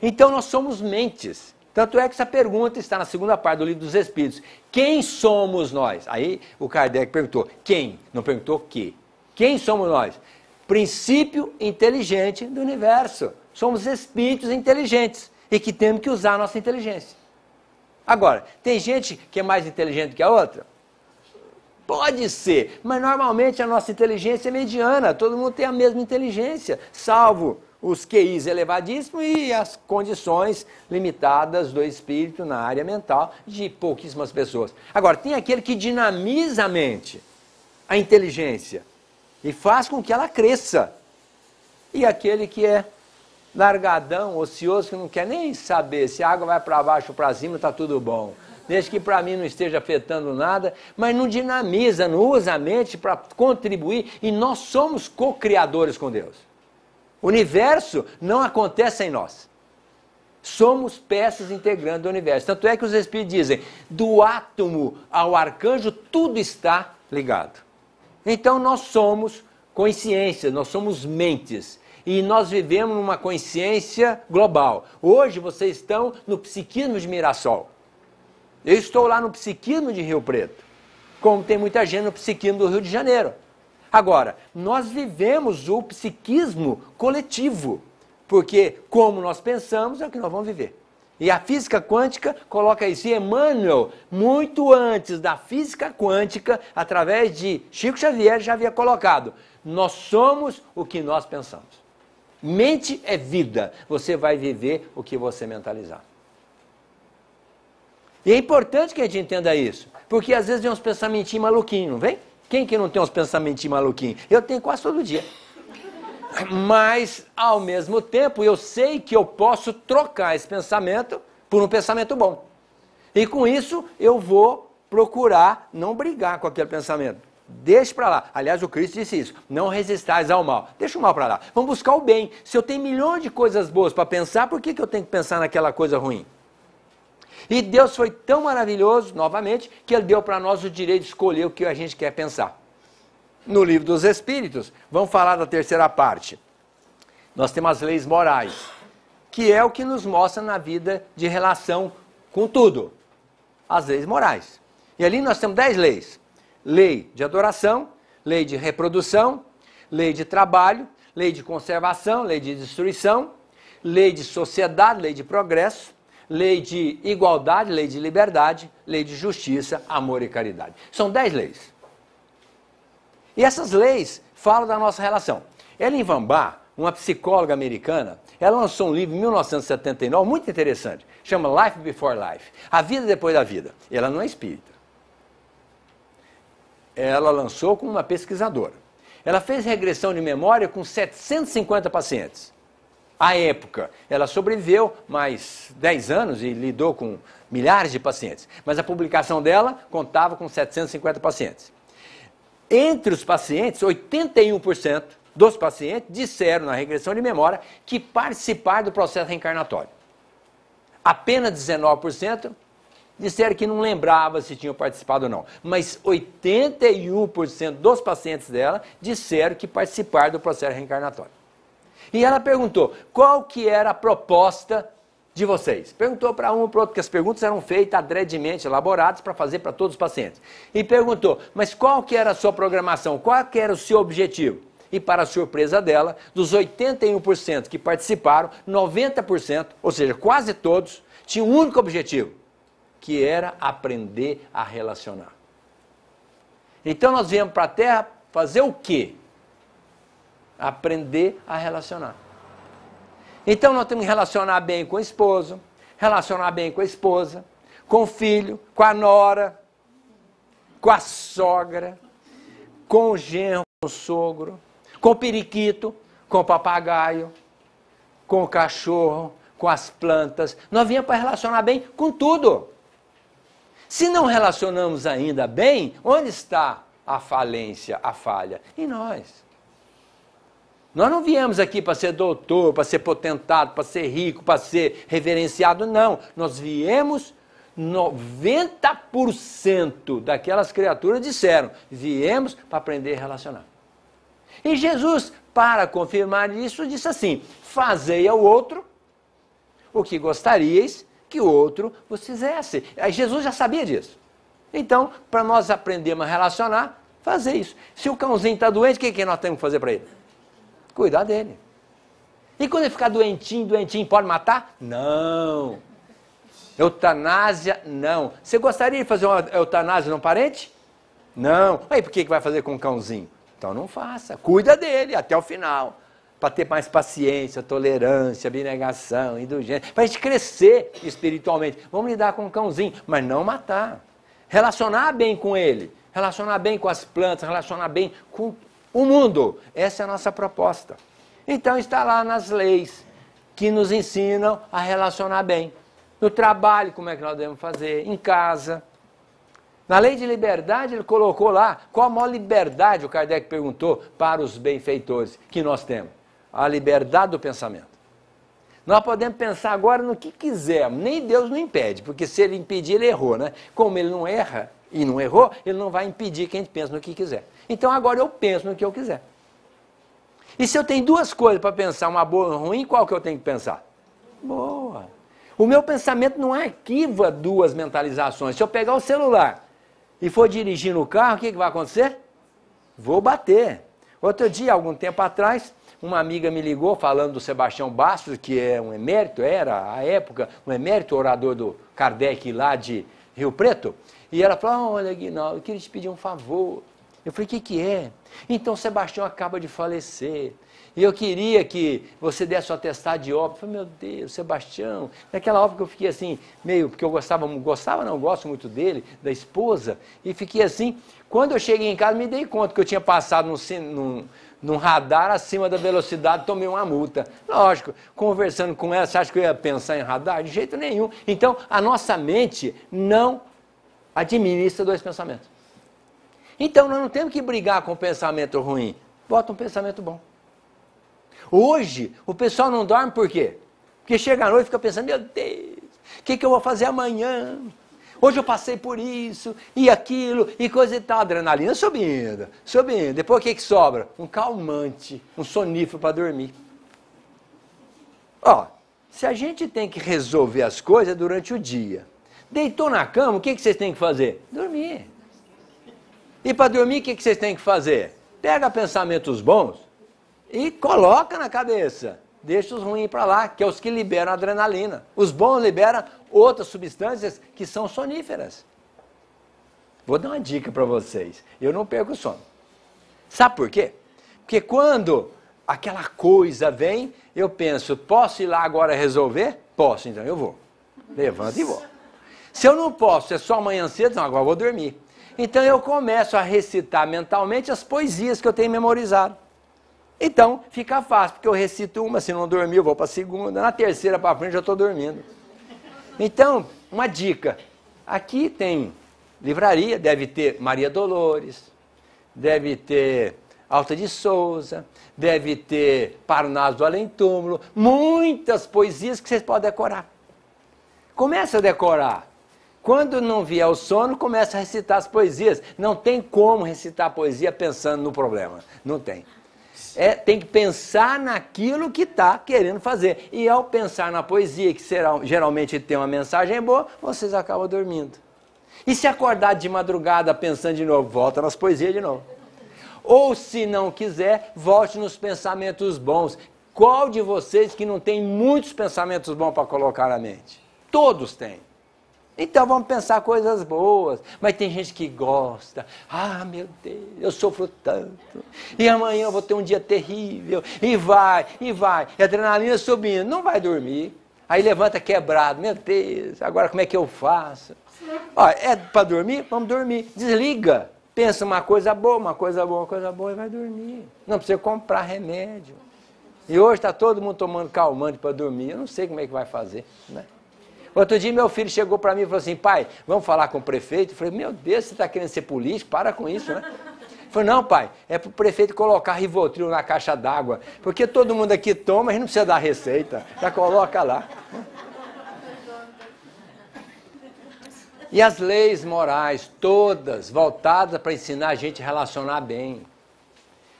Então nós somos mentes. Tanto é que essa pergunta está na segunda parte do Livro dos Espíritos. Quem somos nós? Aí o Kardec perguntou, quem? Não perguntou que. Quem somos nós? Princípio inteligente do universo. Somos espíritos inteligentes e que temos que usar a nossa inteligência. Agora, tem gente que é mais inteligente que a outra? Pode ser, mas normalmente a nossa inteligência é mediana, todo mundo tem a mesma inteligência, salvo os QIs elevadíssimos e as condições limitadas do espírito na área mental de pouquíssimas pessoas. Agora, tem aquele que dinamiza a mente, a inteligência, e faz com que ela cresça. E aquele que é largadão, ocioso, que não quer nem saber se a água vai para baixo ou para cima, está tudo bom. Desde que para mim não esteja afetando nada, mas não dinamiza, não usa a mente para contribuir, e nós somos co-criadores com Deus. O universo não acontece em nós. Somos peças integrantes do universo. Tanto é que os Espíritos dizem, do átomo ao arcanjo, tudo está ligado. Então nós somos consciência, nós somos mentes. E nós vivemos numa consciência global. Hoje vocês estão no psiquismo de Mirassol. Eu estou lá no psiquismo de Rio Preto. Como tem muita gente no psiquismo do Rio de Janeiro. Agora, nós vivemos o psiquismo coletivo, porque como nós pensamos é o que nós vamos viver. E a física quântica coloca isso. E Emmanuel, muito antes da física quântica, através de Chico Xavier, já havia colocado, nós somos o que nós pensamos. Mente é vida, você vai viver o que você mentalizar. E é importante que a gente entenda isso, porque às vezes vem uns pensamentinhos maluquinhos, não vem? Quem que não tem uns pensamentinhos maluquinhos? Eu tenho quase todo dia. Mas, ao mesmo tempo, eu sei que eu posso trocar esse pensamento por um pensamento bom. E com isso, eu vou procurar não brigar com aquele pensamento. Deixe para lá. Aliás, o Cristo disse isso. Não resistais ao mal. Deixa o mal para lá. Vamos buscar o bem. Se eu tenho milhões de coisas boas para pensar, por que eu tenho que pensar naquela coisa ruim? E Deus foi tão maravilhoso, novamente, que Ele deu para nós o direito de escolher o que a gente quer pensar. No Livro dos Espíritos, vamos falar da terceira parte. Nós temos as leis morais, que é o que nos mostra na vida de relação com tudo. As leis morais. E ali nós temos 10 leis. Lei de adoração, lei de reprodução, lei de trabalho, lei de conservação, lei de destruição, lei de sociedade, lei de progresso, lei de igualdade, lei de liberdade, lei de justiça, amor e caridade. São 10 leis. E essas leis falam da nossa relação. Ellen Van Bar, uma psicóloga americana, ela lançou um livro em 1979, muito interessante, chama Life Before Life, A Vida Depois da Vida. Ela não é espírita. Ela lançou como uma pesquisadora. Ela fez regressão de memória com 750 pacientes. À época, ela sobreviveu mais 10 anos e lidou com milhares de pacientes. Mas a publicação dela contava com 750 pacientes. Entre os pacientes, 81% dos pacientes disseram na regressão de memória que participaram do processo reencarnatório. Apenas 19% disseram que não lembrava se tinham participado ou não. Mas 81% dos pacientes dela disseram que participaram do processo reencarnatório. E ela perguntou, qual que era a proposta de vocês? Perguntou para um e para outro, porque as perguntas eram feitas adredemente, elaboradas para fazer para todos os pacientes. E perguntou, mas qual que era a sua programação? Qual que era o seu objetivo? E para a surpresa dela, dos 81% que participaram, 90%, ou seja, quase todos, tinham um único objetivo. que era aprender a relacionar. Então nós viemos para a Terra fazer o quê? Aprender a relacionar. Então nós temos que relacionar bem com o esposo, relacionar bem com a esposa, com o filho, com a nora, com a sogra, com o genro, com o sogro, com o periquito, com o papagaio, com o cachorro, com as plantas. Nós viemos para relacionar bem com tudo. Se não relacionamos ainda bem, onde está a falência, a falha? Em nós. Nós não viemos aqui para ser doutor, para ser potentado, para ser rico, para ser reverenciado, não. Nós viemos, 90% daquelas criaturas disseram, viemos para aprender a relacionar. E Jesus, para confirmar isso, disse assim, fazei ao outro o que gostaríeis que o outro vos fizesse. Aí Jesus já sabia disso. Então, para nós aprendermos a relacionar, fazer isso. Se o cãozinho está doente, o que nós temos que fazer para ele? Cuidar dele. E quando ele ficar doentinho, pode matar? Não. Eutanásia, não. Você gostaria de fazer uma eutanásia num parente? Não. Aí por que vai fazer com o cãozinho? Então não faça. Cuida dele até o final. Para ter mais paciência, tolerância, abnegação, indulgência. Para a gente crescer espiritualmente. Vamos lidar com o cãozinho, mas não matar. Relacionar bem com ele. Relacionar bem com as plantas, relacionar bem com o mundo. Essa é a nossa proposta. Então está lá nas leis que nos ensinam a relacionar bem. No trabalho, como é que nós devemos fazer? Em casa. Na lei de liberdade, ele colocou lá qual a maior liberdade, o Kardec perguntou, para os benfeitores que nós temos. A liberdade do pensamento. Nós podemos pensar agora no que quisermos, nem Deus não impede, porque se ele impedir, ele errou, né? Como ele não erra e não errou, ele não vai impedir que a gente pense no que quiser. Então agora eu penso no que eu quiser. E se eu tenho duas coisas para pensar, uma boa e uma ruim, qual que eu tenho que pensar? Boa. O meu pensamento não arquiva duas mentalizações. Se eu pegar o celular e for dirigir no carro, o que vai acontecer? Vou bater. Outro dia, algum tempo atrás, uma amiga me ligou falando do Sebastião Bastos, que é um emérito, era, à época, um emérito orador do Kardec lá de Rio Preto. E ela falou, olha, Aguinaldo, eu queria te pedir um favor. Eu falei, o que é? Então, o Sebastião acaba de falecer. E eu queria que você desse o atestado de óbito. Eu falei, meu Deus, Sebastião. Naquela época eu fiquei assim, meio, porque eu gosto muito dele, da esposa. E fiquei assim. Quando eu cheguei em casa, me dei conta que eu tinha passado num radar acima da velocidade, tomei uma multa. Lógico, conversando com ela, você acha que eu ia pensar em radar? De jeito nenhum. Então, a nossa mente não administra dois pensamentos. Então, nós não temos que brigar com o pensamento ruim. Bota um pensamento bom. Hoje, o pessoal não dorme por quê? Porque chega à noite e fica pensando, meu Deus, o que eu vou fazer amanhã? Hoje eu passei por isso, e aquilo, e coisa e tal. Adrenalina subindo. Depois o que sobra? Um calmante, um sonífero para dormir. Ó, se a gente tem que resolver as coisas durante o dia, deitou na cama, o que vocês têm que fazer? Dormir. E para dormir, o que vocês têm que fazer? Pega pensamentos bons e coloca na cabeça. Deixa os ruins para lá, que é os que liberam adrenalina. Os bons liberam outras substâncias que são soníferas. Vou dar uma dica para vocês. Eu não perco o sono. Sabe por quê? Porque quando aquela coisa vem, eu penso, posso ir lá agora resolver? Posso, então eu vou. Levanto e vou. Se eu não posso, é só amanhã cedo, não, agora eu vou dormir. Então eu começo a recitar mentalmente as poesias que eu tenho memorizado. Então fica fácil, porque eu recito uma, se não dormir eu vou para a segunda, na terceira para frente eu estou dormindo. Então, uma dica, aqui tem livraria, deve ter Maria Dolores, deve ter Alta de Souza, deve ter Parnaso do Além Túmulo, muitas poesias que vocês podem decorar. Comece a decorar. Quando não vier o sono, começa a recitar as poesias. Não tem como recitar a poesia pensando no problema. Não tem. Tem que pensar naquilo que está querendo fazer. E ao pensar na poesia, que geralmente tem uma mensagem boa, vocês acabam dormindo. E se acordar de madrugada pensando de novo, volta nas poesias de novo. Ou se não quiser, volte nos pensamentos bons. Qual de vocês que não tem muitos pensamentos bons para colocar na mente? Todos têm. Então vamos pensar coisas boas. Mas tem gente que gosta. Ah, meu Deus, eu sofro tanto. E amanhã eu vou ter um dia terrível. E vai. E adrenalina subindo. Não vai dormir. Aí levanta quebrado. Meu Deus, agora como é que eu faço? Ó, é para dormir? Vamos dormir. Desliga. Pensa uma coisa boa e vai dormir. Não precisa comprar remédio. E hoje está todo mundo tomando calmante para dormir. Eu não sei como é que vai fazer, né? Outro dia meu filho chegou para mim e falou assim, pai, vamos falar com o prefeito? Eu falei, meu Deus, você está querendo ser político? Para com isso, né? Ele falou, não, pai, é para o prefeito colocar Rivotril na caixa d'água, porque todo mundo aqui toma, a gente não precisa dar receita, já coloca lá. E as leis morais, todas voltadas para ensinar a gente a relacionar bem.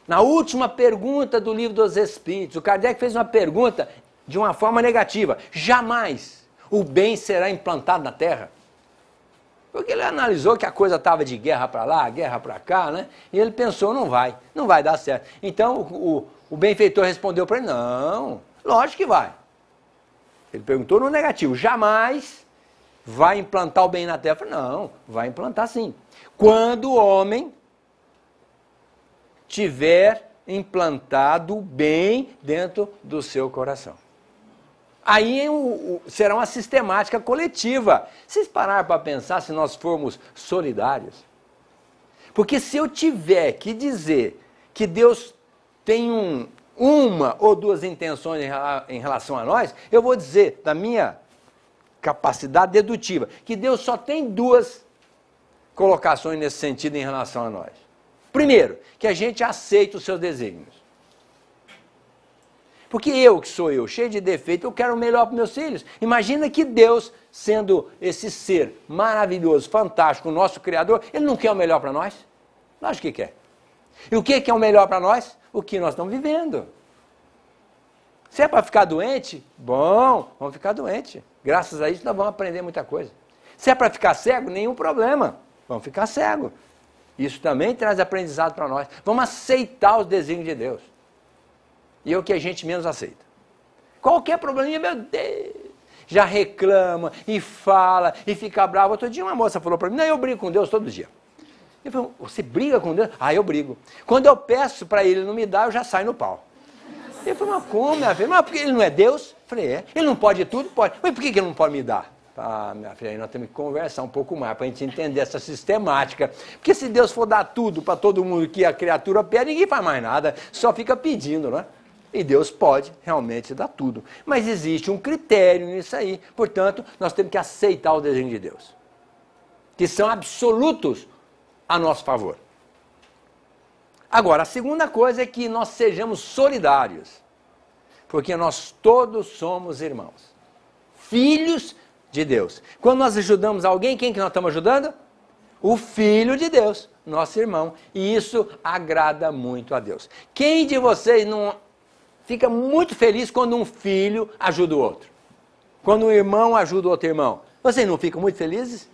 Na última pergunta do Livro dos Espíritos, o Kardec fez uma pergunta de uma forma negativa. Jamais o bem será implantado na Terra. Porque ele analisou que a coisa estava de guerra para lá, guerra para cá, né? E ele pensou, não vai dar certo. Então o benfeitor respondeu para ele, não, lógico que vai. Ele perguntou no negativo, jamais vai implantar o bem na Terra? Não, vai implantar sim. Quando o homem tiver implantado o bem dentro do seu coração. Aí será uma sistemática coletiva. Vocês pararam para pensar se nós formos solidários? Porque se eu tiver que dizer que Deus tem uma ou duas intenções em relação a nós, eu vou dizer, da minha capacidade dedutiva, que Deus só tem duas colocações nesse sentido em relação a nós. Primeiro, que a gente aceita os seus desígnios. Porque eu, que sou eu, cheio de defeito, eu quero o melhor para meus filhos. Imagina que Deus, sendo esse ser maravilhoso, fantástico, o nosso Criador, Ele não quer o melhor para nós? Lógico que quer. E o que é o melhor para nós? O que nós estamos vivendo. Se é para ficar doente, bom, vamos ficar doente. Graças a isso nós vamos aprender muita coisa. Se é para ficar cego, nenhum problema. Vamos ficar cego. Isso também traz aprendizado para nós. Vamos aceitar os desígnios de Deus. E é o que a gente menos aceita. Qualquer probleminha, meu Deus, já reclama e fala e fica bravo. Outro dia uma moça falou para mim, não, eu brigo com Deus todo dia. Eu falei, você briga com Deus? Ah, eu brigo. Quando eu peço para ele não me dar, eu já saio no pau. Eu falei, mas como, minha filha? Mas porque ele não é Deus? Eu falei, é. Ele não pode tudo? Pode. Mas por que ele não pode me dar? Ah, minha filha, aí nós temos que conversar um pouco mais para a gente entender essa sistemática. Porque se Deus for dar tudo para todo mundo que a criatura pede, ninguém faz mais nada, só fica pedindo, não é? E Deus pode realmente dar tudo. Mas existe um critério nisso aí. Portanto, nós temos que aceitar o desenho de Deus. Que são absolutos a nosso favor. Agora, a segunda coisa é que nós sejamos solidários. Porque nós todos somos irmãos. Filhos de Deus. Quando nós ajudamos alguém, quem que nós estamos ajudando? O Filho de Deus, nosso irmão. E isso agrada muito a Deus. Quem de vocês não fica muito feliz quando um filho ajuda o outro? Quando um irmão ajuda o outro irmão? Vocês não ficam muito felizes?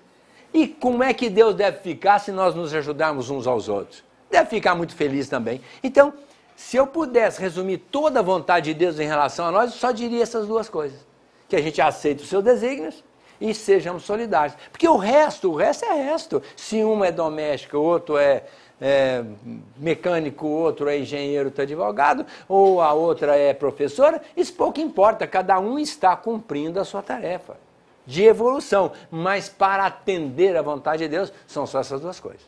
E como é que Deus deve ficar se nós nos ajudarmos uns aos outros? Deve ficar muito feliz também. Então, se eu pudesse resumir toda a vontade de Deus em relação a nós, eu só diria essas duas coisas. Que a gente aceite os seus desígnios e sejamos solidários. Porque o resto é resto. Se um é doméstico, o outro é mecânico, o outro é engenheiro, outro é advogado, ou a outra é professora, isso pouco importa, cada um está cumprindo a sua tarefa de evolução, mas para atender à vontade de Deus, são só essas duas coisas.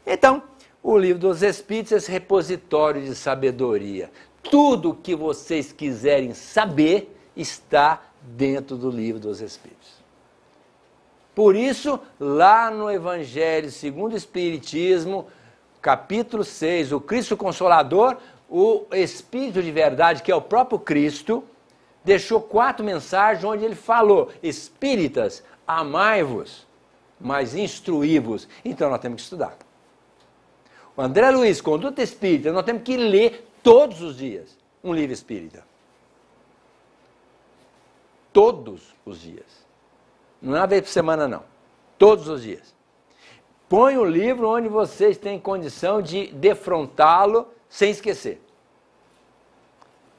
Então, o Livro dos Espíritos é esse repositório de sabedoria. Tudo o que vocês quiserem saber está dentro do Livro dos Espíritos. Por isso, lá no Evangelho segundo o Espiritismo, capítulo 6, o Cristo Consolador, o Espírito de Verdade, que é o próprio Cristo, deixou 4 mensagens onde ele falou: espíritas, amai-vos, mas instruí-vos. Então nós temos que estudar. O André Luiz, Conduta Espírita, nós temos que ler todos os dias um livro espírita. Todos os dias. Não é uma vez por semana, não. Todos os dias. Põe o livro onde vocês têm condição de defrontá-lo sem esquecer.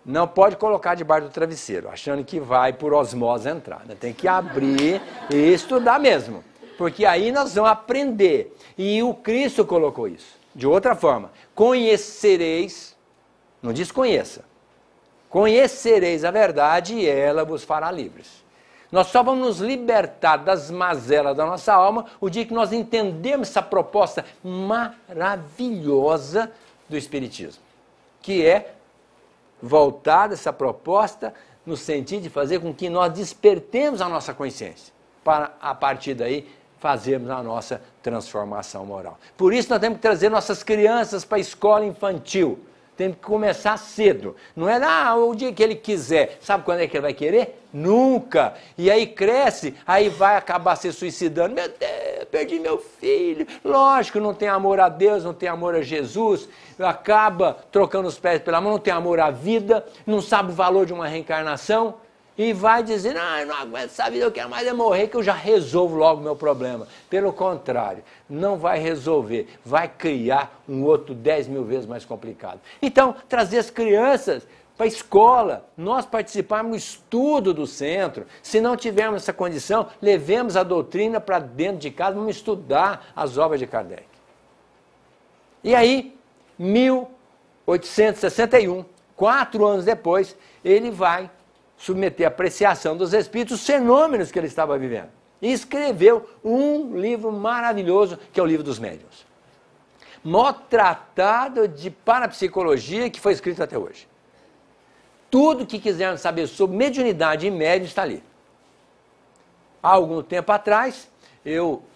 não pode colocar debaixo do travesseiro, achando que vai por osmose entrar. Né? Tem que abrir e estudar mesmo, porque aí nós vamos aprender. E o Cristo colocou isso. De outra forma, conhecereis, não diz conheça, conhecereis a verdade e ela vos fará livres. Nós só vamos nos libertar das mazelas da nossa alma o dia que nós entendemos essa proposta maravilhosa do Espiritismo, que é voltada essa proposta no sentido de fazer com que nós despertemos a nossa consciência, para a partir daí fazermos a nossa transformação moral. Por isso nós temos que trazer nossas crianças para a escola infantil, temos que começar cedo, não é o dia que ele quiser, sabe quando é que ele vai querer? Nunca, e aí cresce, aí vai acabar se suicidando, meu Deus, perdi meu filho, lógico, não tem amor a Deus, não tem amor a Jesus, acaba trocando os pés pela mão, não tem amor à vida, não sabe o valor de uma reencarnação, e vai dizendo, eu não aguento essa vida, eu quero mais é morrer, que eu já resolvo logo o meu problema. Pelo contrário, não vai resolver, vai criar um outro 10 mil vezes mais complicado. Então, trazer as crianças para a escola, nós participarmos do estudo do centro, se não tivermos essa condição, levemos a doutrina para dentro de casa, vamos estudar as obras de Kardec. E aí, 1861, 4 anos depois, ele vai submeter à apreciação dos espíritos os fenômenos que ele estava vivendo. E escreveu um livro maravilhoso, que é o Livro dos Médiuns. Maior tratado de parapsicologia que foi escrito até hoje. Tudo que quisermos saber sobre mediunidade e médium está ali. Há algum tempo atrás,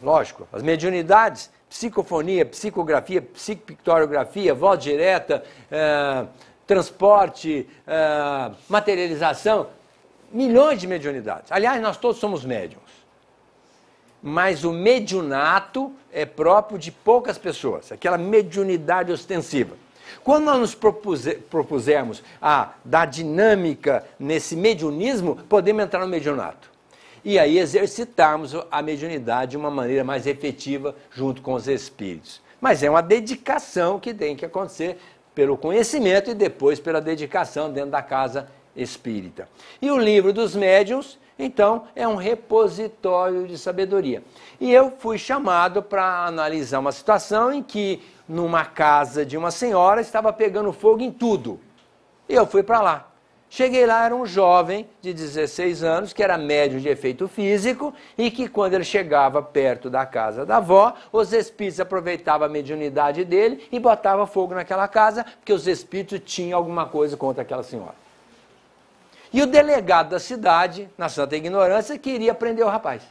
lógico, as mediunidades, psicofonia, psicografia, psicopictoriografia, voz direta, transporte, materialização, milhões de mediunidades. Aliás, nós todos somos médiums. Mas o mediunato é próprio de poucas pessoas, aquela mediunidade ostensiva. Quando nós nos propusermos a dar dinâmica nesse mediunismo, podemos entrar no mediunato. E aí exercitarmos a mediunidade de uma maneira mais efetiva junto com os espíritos. Mas é uma dedicação que tem que acontecer pelo conhecimento e depois pela dedicação dentro da casa espírita. E o Livro dos Médiuns, então, é um repositório de sabedoria. E eu fui chamado para analisar uma situação em que, numa casa de uma senhora, estava pegando fogo em tudo. E eu fui para lá. Cheguei lá, era um jovem de 16 anos, que era médium de efeito físico, e que quando ele chegava perto da casa da avó, os espíritos aproveitavam a mediunidade dele e botavam fogo naquela casa, porque os espíritos tinham alguma coisa contra aquela senhora. E o delegado da cidade, na santa ignorância, queria prender o rapaz.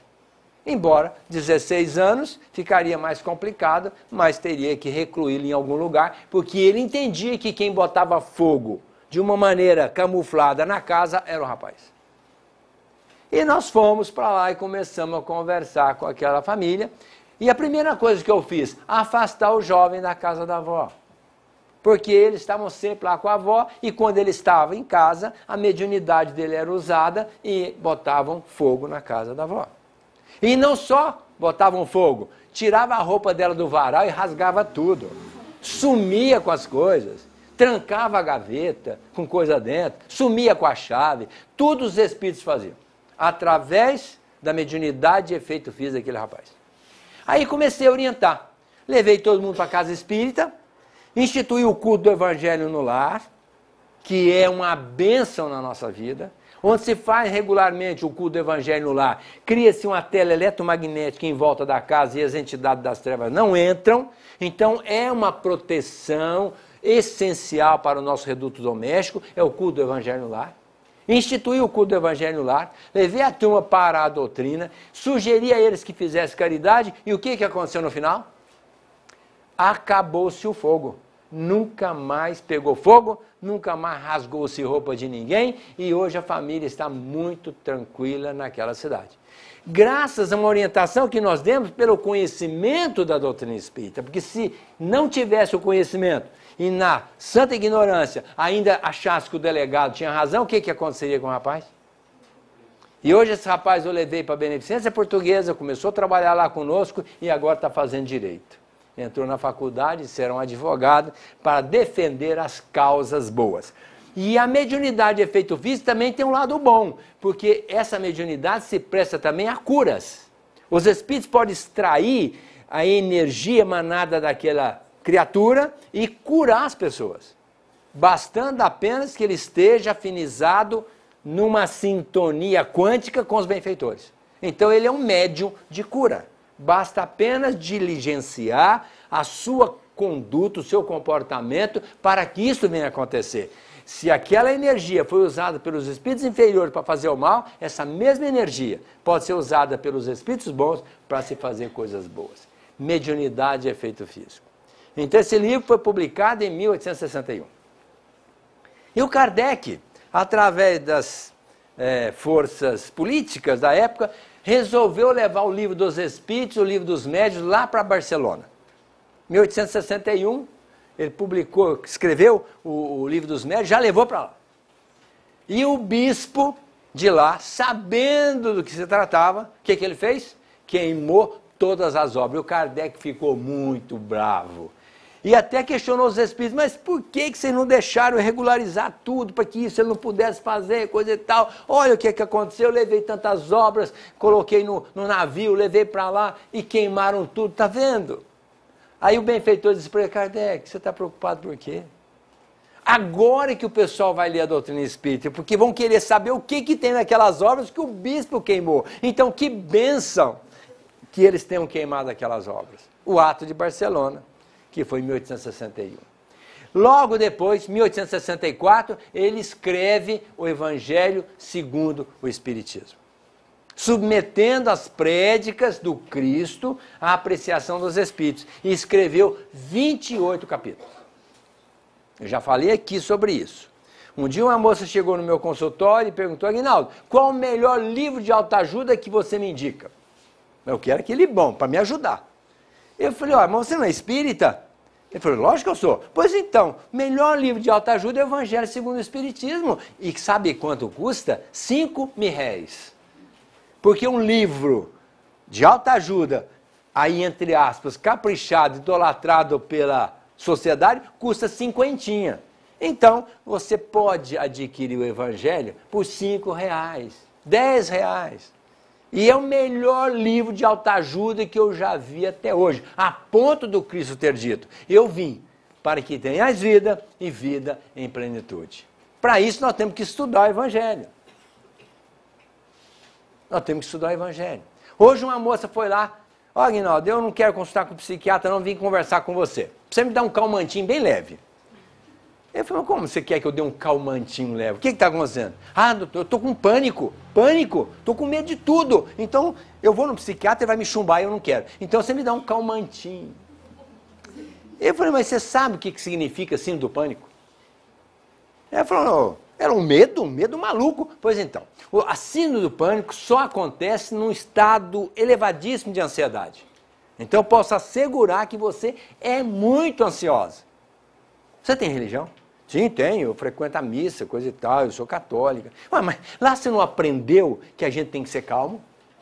Embora 16 anos ficaria mais complicado, mas teria que recluí-lo em algum lugar, porque ele entendia que quem botava fogo de uma maneira camuflada na casa era o rapaz. E nós fomos para lá e começamos a conversar com aquela família. E a primeira coisa que eu fiz, afastar o jovem da casa da avó. Porque eles estavam sempre lá com a avó e quando ele estava em casa, a mediunidade dele era usada e botavam fogo na casa da avó. E não só botavam fogo, tirava a roupa dela do varal e rasgava tudo. Sumia com as coisas, trancava a gaveta com coisa dentro, sumia com a chave. Tudo os espíritos faziam, através da mediunidade e efeito físico daquele rapaz. Aí comecei a orientar. Levei todo mundo para a casa espírita, instituí o culto do Evangelho no lar, que é uma bênção na nossa vida, onde se faz regularmente o culto do Evangelho no lar, cria-se uma tela eletromagnética em volta da casa e as entidades das trevas não entram, então é uma proteção essencial para o nosso reduto doméstico, é o culto do Evangelho no lar. Instituí o culto do Evangelho no lar, levei a turma para a doutrina, sugeri a eles que fizessem caridade, e o que aconteceu no final? Acabou-se o fogo. Nunca mais pegou fogo, nunca mais rasgou-se roupa de ninguém e hoje a família está muito tranquila naquela cidade. Graças a uma orientação que nós demos pelo conhecimento da doutrina espírita, porque se não tivesse o conhecimento e na santa ignorância ainda achasse que o delegado tinha razão, o que aconteceria com o rapaz? E hoje esse rapaz eu levei para a Beneficência Portuguesa, começou a trabalhar lá conosco e agora está fazendo direito. Entrou na faculdade, será um advogado para defender as causas boas. E a mediunidade de efeito físico também tem um lado bom, porque essa mediunidade se presta também a curas. Os espíritos podem extrair a energia emanada daquela criatura e curar as pessoas, bastando apenas que ele esteja afinizado numa sintonia quântica com os benfeitores. Então ele é um médium de cura. Basta apenas diligenciar a sua conduta, o seu comportamento, para que isso venha a acontecer. Se aquela energia foi usada pelos espíritos inferiores para fazer o mal, essa mesma energia pode ser usada pelos espíritos bons para se fazer coisas boas. Mediunidade e efeito físico. Então esse livro foi publicado em 1861. E o Kardec, através das forças políticas da época, resolveu levar o livro dos espíritos, o livro dos médiuns, lá para Barcelona. Em 1861, ele publicou, escreveu o livro dos médiuns, já levou para lá. E o bispo de lá, sabendo do que se tratava, o que ele fez? Queimou todas as obras. E o Kardec ficou muito bravo. E até questionou os espíritos, mas por que vocês não deixaram regularizar tudo, para que isso ele não pudesse fazer, coisa e tal? Olha o que aconteceu, eu levei tantas obras, coloquei no navio, levei para lá e queimaram tudo, tá vendo? Aí o benfeitor disse para ele, Kardec, você está preocupado por quê? Agora que o pessoal vai ler a doutrina espírita, porque vão querer saber o que tem naquelas obras que o bispo queimou. Então que bênção que eles tenham queimado aquelas obras. O Ato de Barcelona, que foi em 1861. Logo depois, 1864, ele escreve o Evangelho segundo o Espiritismo, submetendo as prédicas do Cristo à apreciação dos Espíritos, e escreveu 28 capítulos. Eu já falei aqui sobre isso. Um dia uma moça chegou no meu consultório e perguntou, Aguinaldo, qual o melhor livro de autoajuda que você me indica? Eu quero aquele bom, para me ajudar. Eu falei, olha, mas você não é espírita? Ele falou, lógico que eu sou. Pois então, melhor livro de autoajuda é o Evangelho segundo o Espiritismo. E sabe quanto custa? 5.000 réis. Porque um livro de autoajuda, aí entre aspas, caprichado, idolatrado pela sociedade, custa 50. Então, você pode adquirir o Evangelho por 5 reais, 10 reais. E é o melhor livro de autoajuda que eu já vi até hoje, a ponto do Cristo ter dito, eu vim para que tenhas vida e vida em plenitude. Para isso nós temos que estudar o Evangelho. Nós temos que estudar o Evangelho. Hoje uma moça foi lá, ó Aguinaldo, eu não quero consultar com o psiquiatra, não vim conversar com você. Você me dá um calmantinho bem leve. Eu falei, mas como você quer que eu dê um calmantinho leve? O que está acontecendo? Ah, doutor, eu estou com pânico, estou com medo de tudo. Então, eu vou no psiquiatra e vai me chumbar e eu não quero. Então, você me dá um calmantinho. Eu falei, mas você sabe o que significa síndrome do pânico? Ela falou, era um medo maluco. Pois então, a síndrome do pânico só acontece num estado elevadíssimo de ansiedade. Então, eu posso assegurar que você é muito ansiosa. Você tem religião? Sim, tenho, eu frequento a missa, coisa e tal, eu sou católica. Ué, mas lá você não aprendeu que a gente tem que ser calmo?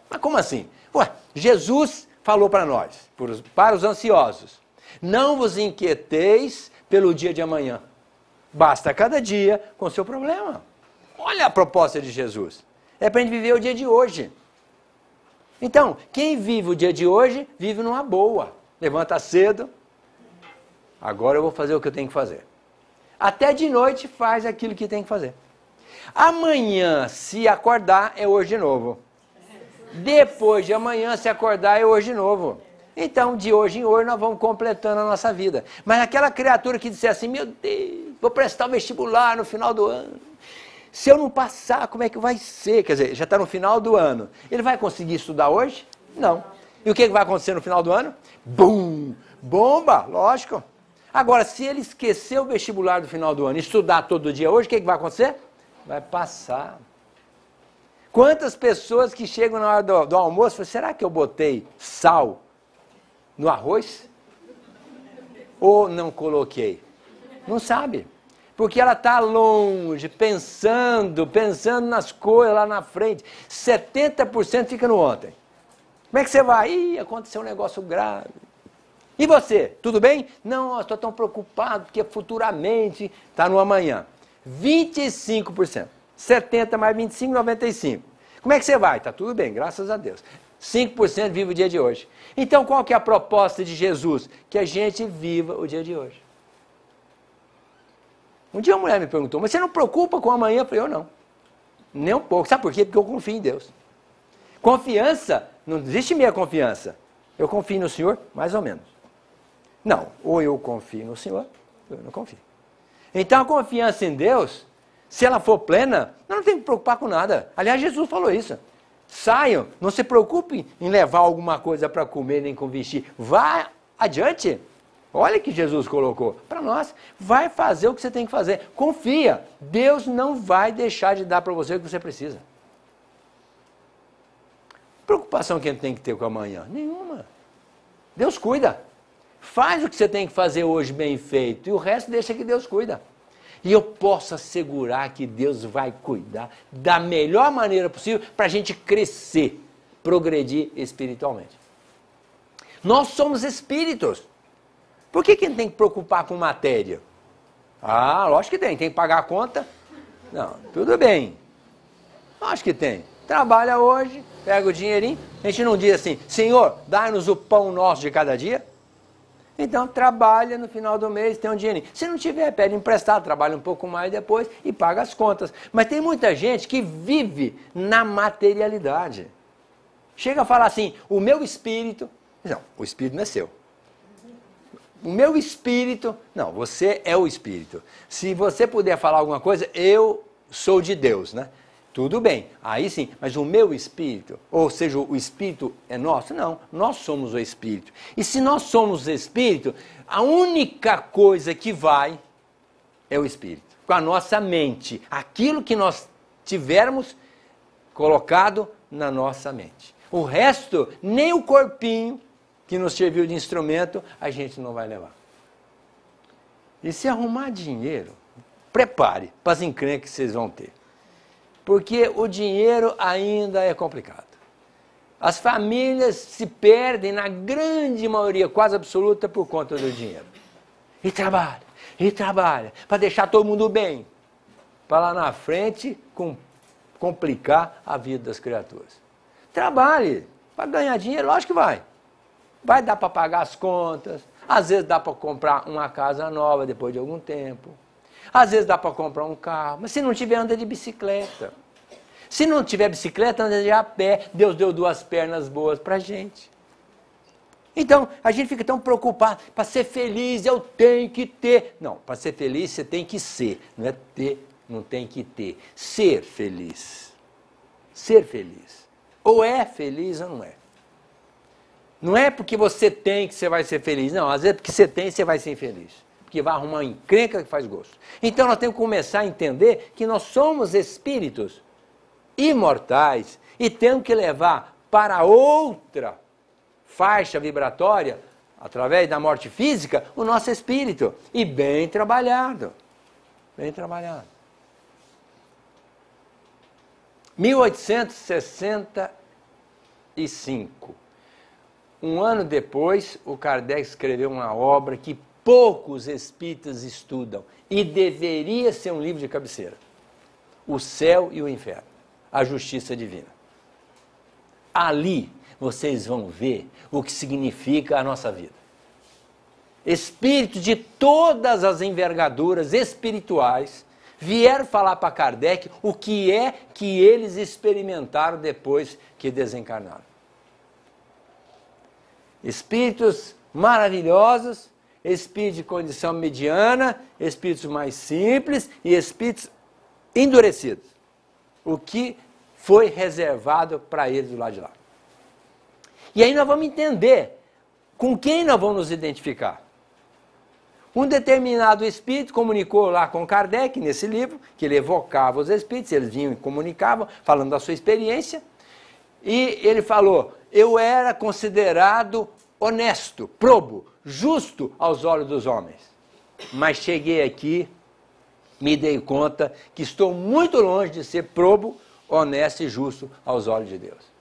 Mas como assim? Ué, Jesus falou para nós, para os ansiosos, não vos inquieteis pelo dia de amanhã, basta cada dia com o seu problema. Olha a proposta de Jesus, é para a gente viver o dia de hoje. Então, quem vive o dia de hoje, vive numa boa, levanta cedo, agora eu vou fazer o que eu tenho que fazer. Até de noite faz aquilo que tem que fazer. Amanhã, se acordar, é hoje de novo. Depois de amanhã, se acordar, é hoje de novo. Então, de hoje em hoje, nós vamos completando a nossa vida. Mas aquela criatura que disser assim, meu Deus, vou prestar o vestibular no final do ano. Se eu não passar, como é que vai ser? Quer dizer, já está no final do ano. Ele vai conseguir estudar hoje? Não. E o que vai acontecer no final do ano? Bum! Bomba, lógico. Agora, se ele esquecer o vestibular do final do ano e estudar todo dia hoje, o que vai acontecer? Vai passar. Quantas pessoas que chegam na hora do almoço e falam, será que eu botei sal no arroz? Ou não coloquei? Não sabe. Porque ela está longe, pensando nas coisas lá na frente. 70% fica no ontem. Como é que você vai? Ih, aconteceu um negócio grave. E você, tudo bem? Não, eu estou tão preocupado porque futuramente está no amanhã. 25%. 70 mais 25, 95. Como é que você vai? Está tudo bem, graças a Deus. 5% vive o dia de hoje. Então, qual que é a proposta de Jesus? Que a gente viva o dia de hoje. Um dia uma mulher me perguntou, mas você não preocupa com amanhã? Eu falei, eu não. Nem um pouco. Sabe por quê? Porque eu confio em Deus. Confiança, não existe meia confiança. Eu confio no Senhor, mais ou menos. Não, ou eu confio no Senhor, ou eu não confio. Então, a confiança em Deus, se ela for plena, eu não tenho que me preocupar com nada. Aliás, Jesus falou isso. Saiam, não se preocupem em levar alguma coisa para comer nem com vestir. Vá adiante. Olha que Jesus colocou para nós. Vai fazer o que você tem que fazer. Confia. Deus não vai deixar de dar para você o que você precisa. Preocupação que a gente tem que ter com amanhã? Nenhuma. Deus cuida. Faz o que você tem que fazer hoje bem feito. E o resto deixa que Deus cuida. E eu posso assegurar que Deus vai cuidar da melhor maneira possível para a gente crescer, progredir espiritualmente. Nós somos espíritos. Por que a gente tem que preocupar com matéria? Ah, lógico que tem que pagar a conta. Não, tudo bem. Lógico que tem. Trabalha hoje, pega o dinheirinho. A gente não diz assim, Senhor, dá-nos o pão nosso de cada dia. Então, trabalha no final do mês, tem um dinheirinho. Se não tiver, pede emprestado, trabalha um pouco mais depois e paga as contas. Mas tem muita gente que vive na materialidade. Chega a falar assim, o meu espírito... Não, o espírito não é seu. O meu espírito... Não, você é o espírito. Se você puder falar alguma coisa, eu sou de Deus, né? Tudo bem, aí sim, mas o meu espírito, ou seja, o espírito é nosso? Não, nós somos o espírito. E se nós somos o espírito, a única coisa que vai é o espírito. Com a nossa mente, aquilo que nós tivermos colocado na nossa mente. O resto, nem o corpinho que nos serviu de instrumento, a gente não vai levar. E se arrumar dinheiro, prepare para as encrencas que vocês vão ter. Porque o dinheiro ainda é complicado. As famílias se perdem, na grande maioria, quase absoluta, por conta do dinheiro. E trabalha, para deixar todo mundo bem. Para lá na frente, complicar a vida das criaturas. Trabalhe, para ganhar dinheiro, lógico que vai. Vai dar para pagar as contas, às vezes dá para comprar uma casa nova depois de algum tempo. Às vezes dá para comprar um carro, mas se não tiver, anda de bicicleta. Se não tiver bicicleta, anda de a pé. Deus deu 2 pernas boas para a gente. Então, a gente fica tão preocupado. Para ser feliz, eu tenho que ter. Não, para ser feliz, você tem que ser. Não é ter, não tem que ter. Ser feliz. Ser feliz. Ou é feliz ou não é. Não é porque você tem que você vai ser feliz. Não, às vezes porque você tem, você vai ser infeliz. Que vai arrumar uma encrenca que faz gosto. Então nós temos que começar a entender que nós somos espíritos imortais e temos que levar para outra faixa vibratória, através da morte física, o nosso espírito. E bem trabalhado. Bem trabalhado. 1865. Um ano depois, o Kardec escreveu uma obra que poucos espíritas estudam e deveria ser um livro de cabeceira. O Céu e o Inferno, a Justiça Divina. Ali vocês vão ver o que significa a nossa vida. Espíritos de todas as envergaduras espirituais vieram falar para Kardec o que é que eles experimentaram depois que desencarnaram. Espíritos maravilhosos, espíritos de condição mediana, espíritos mais simples e espíritos endurecidos. O que foi reservado para eles do lado de lá. E aí nós vamos entender com quem nós vamos nos identificar. Um determinado espírito comunicou lá com Kardec, nesse livro, que ele evocava os espíritos, eles vinham e comunicavam, falando da sua experiência, e ele falou, eu era considerado honesto, probo, justo aos olhos dos homens. Mas cheguei aqui, me dei conta que estou muito longe de ser probo, honesto e justo aos olhos de Deus.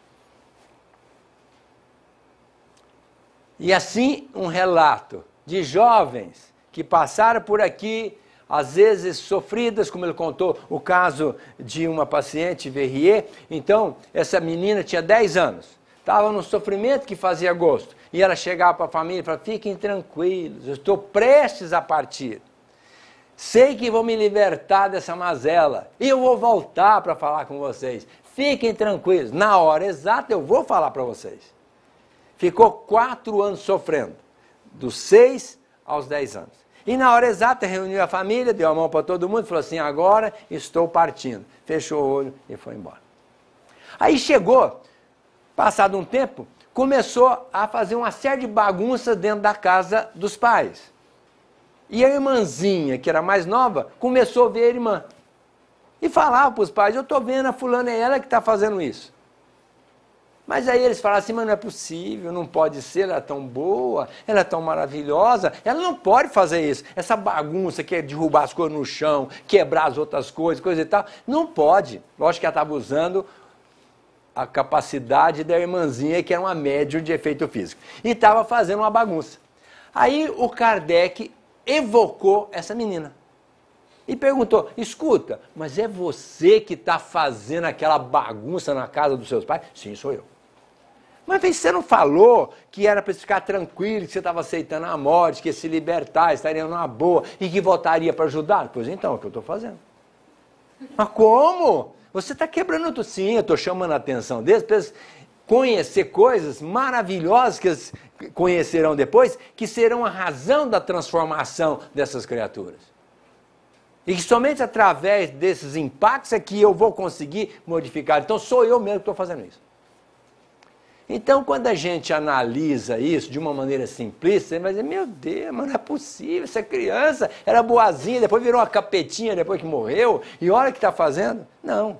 E assim, um relato de jovens que passaram por aqui às vezes sofridas, como ele contou o caso de uma paciente, Verrier. Então, essa menina tinha 10 anos, estava num sofrimento que fazia gosto. E ela chegava para a família e falava, fiquem tranquilos, eu estou prestes a partir. Sei que vou me libertar dessa mazela e eu vou voltar para falar com vocês. Fiquem tranquilos, na hora exata eu vou falar para vocês. Ficou 4 anos sofrendo, dos 6 aos 10 anos. E na hora exata reuniu a família, deu a mão para todo mundo e falou assim, agora estou partindo. Fechou o olho e foi embora. Aí chegou, passado um tempo, começou a fazer uma série de bagunças dentro da casa dos pais. E a irmãzinha, que era mais nova, começou a ver a irmã. E falava para os pais, eu estou vendo a fulana, é ela que está fazendo isso. Mas aí eles falaram assim, mas não é possível, não pode ser, ela é tão boa, ela é tão maravilhosa, ela não pode fazer isso. Essa bagunça que é derrubar as coisas no chão, quebrar as outras coisas, coisa e tal, não pode. Lógico que ela estava usando a capacidade da irmãzinha, que era uma médium de efeito físico. E estava fazendo uma bagunça. Aí o Kardec evocou essa menina. E perguntou, escuta, mas é você que está fazendo aquela bagunça na casa dos seus pais? Sim, sou eu. Mas você não falou que era para ficar tranquilo, que você estava aceitando a morte, que ia se libertar, estaria numa boa e que voltaria para ajudar? Pois então, é o que eu estou fazendo. Mas como? Você está quebrando tudo. Sim, eu estou chamando a atenção deles para eles conhecer coisas maravilhosas que eles conhecerão depois, que serão a razão da transformação dessas criaturas. E que somente através desses impactos é que eu vou conseguir modificar. Então sou eu mesmo que estou fazendo isso. Então, quando a gente analisa isso de uma maneira simplista, você vai dizer, meu Deus, mas não é possível, essa criança era boazinha, depois virou uma capetinha depois que morreu, e olha o que está fazendo. Não.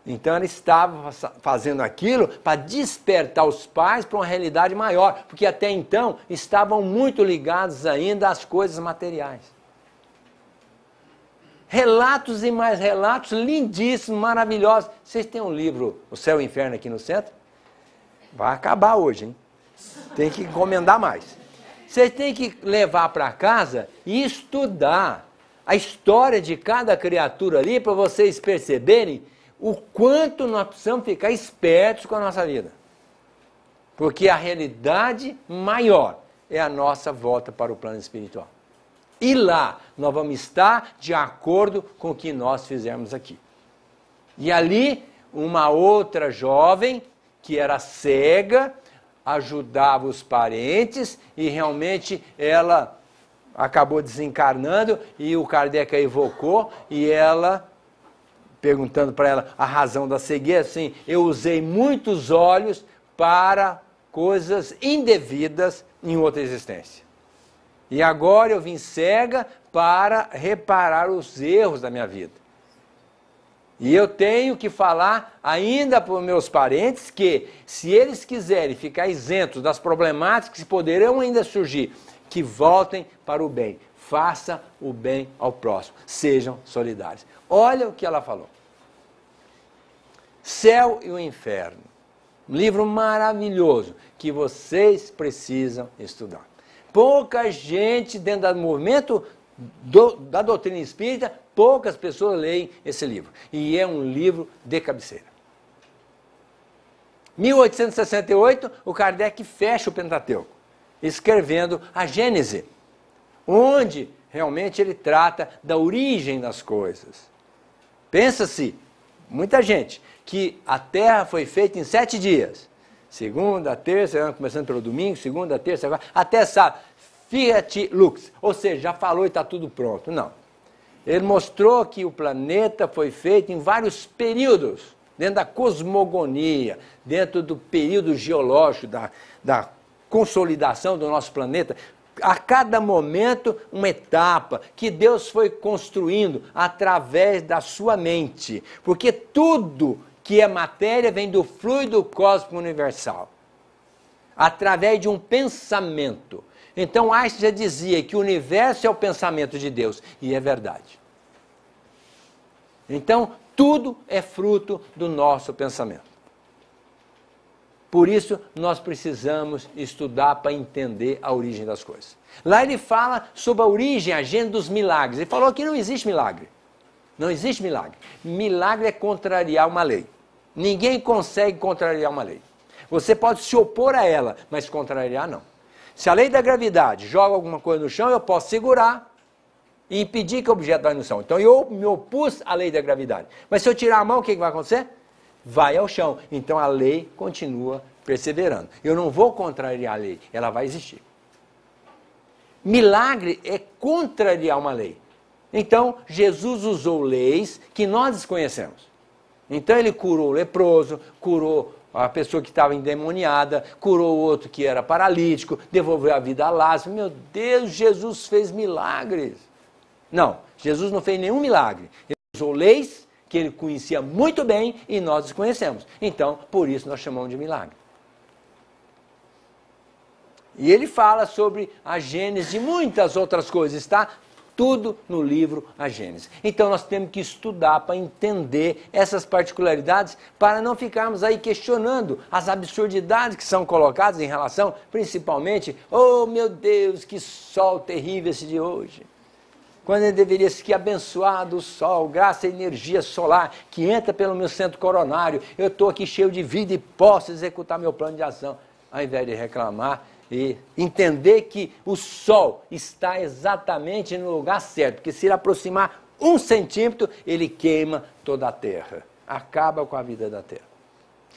Então ela estava fazendo aquilo para despertar os pais para uma realidade maior, porque até então estavam muito ligados ainda às coisas materiais. Relatos e mais relatos lindíssimos, maravilhosos. Vocês têm um livro, O Céu e o Inferno, aqui no centro? Vai acabar hoje, hein? Tem que encomendar mais. Vocês têm que levar para casa e estudar a história de cada criatura ali para vocês perceberem o quanto nós precisamos ficar espertos com a nossa vida. Porque a realidade maior é a nossa volta para o plano espiritual. E lá nós vamos estar de acordo com o que nós fizermos aqui. E ali, uma outra jovem, que era cega, ajudava os parentes e realmente ela acabou desencarnando e o Kardec a evocou e ela, perguntando para ela a razão da cegueira, assim, eu usei muitos olhos para coisas indevidas em outra existência. E agora eu vim cega para reparar os erros da minha vida. E eu tenho que falar ainda para os meus parentes que, se eles quiserem ficar isentos das problemáticas que poderão ainda surgir, que voltem para o bem. Faça o bem ao próximo. Sejam solidários. Olha o que ela falou. Céu e o Inferno. Um livro maravilhoso que vocês precisam estudar. Pouca gente dentro do movimento da doutrina espírita, poucas pessoas leem esse livro. E é um livro de cabeceira. 1868, o Kardec fecha o Pentateuco, escrevendo a Gênese, onde realmente ele trata da origem das coisas. Pensa-se, muita gente, que a Terra foi feita em 7 dias. Segunda, terça, começando pelo domingo, segunda, terça, até sábado. Fiat Lux, ou seja, já falou e está tudo pronto. Não. Ele mostrou que o planeta foi feito em vários períodos, dentro da cosmogonia, dentro do período geológico, da consolidação do nosso planeta. A cada momento, uma etapa que Deus foi construindo através da sua mente. Porque tudo que é matéria vem do fluido cósmico universal, através de um pensamento. Então Einstein já dizia que o universo é o pensamento de Deus, e é verdade. Então tudo é fruto do nosso pensamento. Por isso, nós precisamos estudar para entender a origem das coisas. Lá ele fala sobre a origem, a gênese dos milagres. Ele falou que não existe milagre. Não existe milagre. Milagre é contrariar uma lei. Ninguém consegue contrariar uma lei. Você pode se opor a ela, mas contrariar não. Se a lei da gravidade joga alguma coisa no chão, eu posso segurar e impedir que o objeto vá no chão. Então eu me opus à lei da gravidade. Mas se eu tirar a mão, o que vai acontecer? Vai ao chão. Então a lei continua perseverando. Eu não vou contrariar a lei, ela vai existir. Milagre é contrariar uma lei. Então Jesus usou leis que nós desconhecemos. Então ele curou o leproso, curou a pessoa que estava endemoniada, curou o outro que era paralítico, devolveu a vida a Lázaro. Meu Deus, Jesus fez milagres. Não, Jesus não fez nenhum milagre. Ele usou leis que ele conhecia muito bem e nós desconhecemos. Então, por isso nós chamamos de milagre. E ele fala sobre a Gênesis e muitas outras coisas, está tudo no livro A Gênesis. Então nós temos que estudar para entender essas particularidades, para não ficarmos aí questionando as absurdidades que são colocadas em relação, principalmente, oh meu Deus, que sol terrível esse de hoje. Quando ele deveria ser que abençoado o sol, graças à energia solar que entra pelo meu centro coronário, eu estou aqui cheio de vida e posso executar meu plano de ação, ao invés de reclamar e entender que o sol está exatamente no lugar certo, porque se ele aproximar 1 centímetro, ele queima toda a terra, acaba com a vida da terra.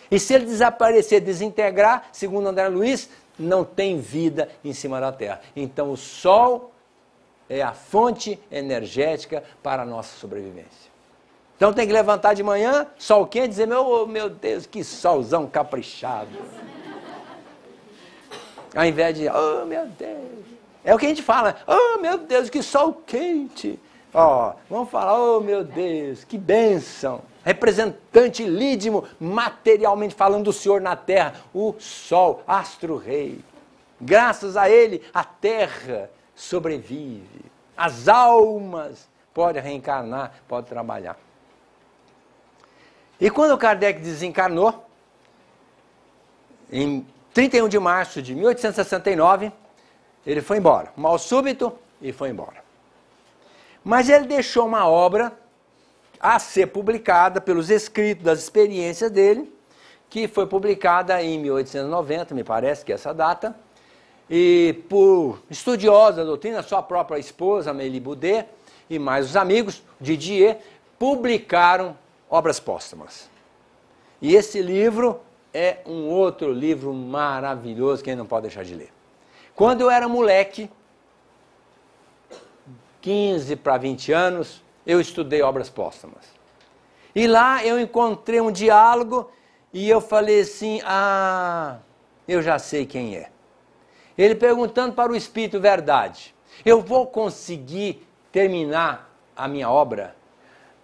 E se ele desaparecer, desintegrar, segundo André Luiz, não tem vida em cima da terra. Então o sol é a fonte energética para a nossa sobrevivência. Então tem que levantar de manhã, sol quente, e dizer, meu Deus, que solzão caprichado. Ao invés de, oh meu Deus, é o que a gente fala, oh meu Deus, que sol quente. Ó, vamos falar, oh meu Deus, que bênção. Representante lídimo, materialmente falando do Senhor na terra, o sol, astro-rei. Graças a ele, a terra sobrevive. As almas podem reencarnar, podem trabalhar. E quando Kardec desencarnou, em 31 de março de 1869, ele foi embora. Mal súbito, e foi embora. Mas ele deixou uma obra a ser publicada pelos escritos das experiências dele, que foi publicada em 1890, me parece que é essa data, e por estudiosos da doutrina, sua própria esposa, Amélie Boudet, e mais os amigos, Didier, publicaram obras póstumas. E esse livro é um outro livro maravilhoso que a gente não pode deixar de ler. Quando eu era moleque, 15 para 20 anos, eu estudei obras póstumas. E lá eu encontrei um diálogo e eu falei assim, eu já sei quem é. Ele perguntando para o Espírito Verdade, eu vou conseguir terminar a minha obra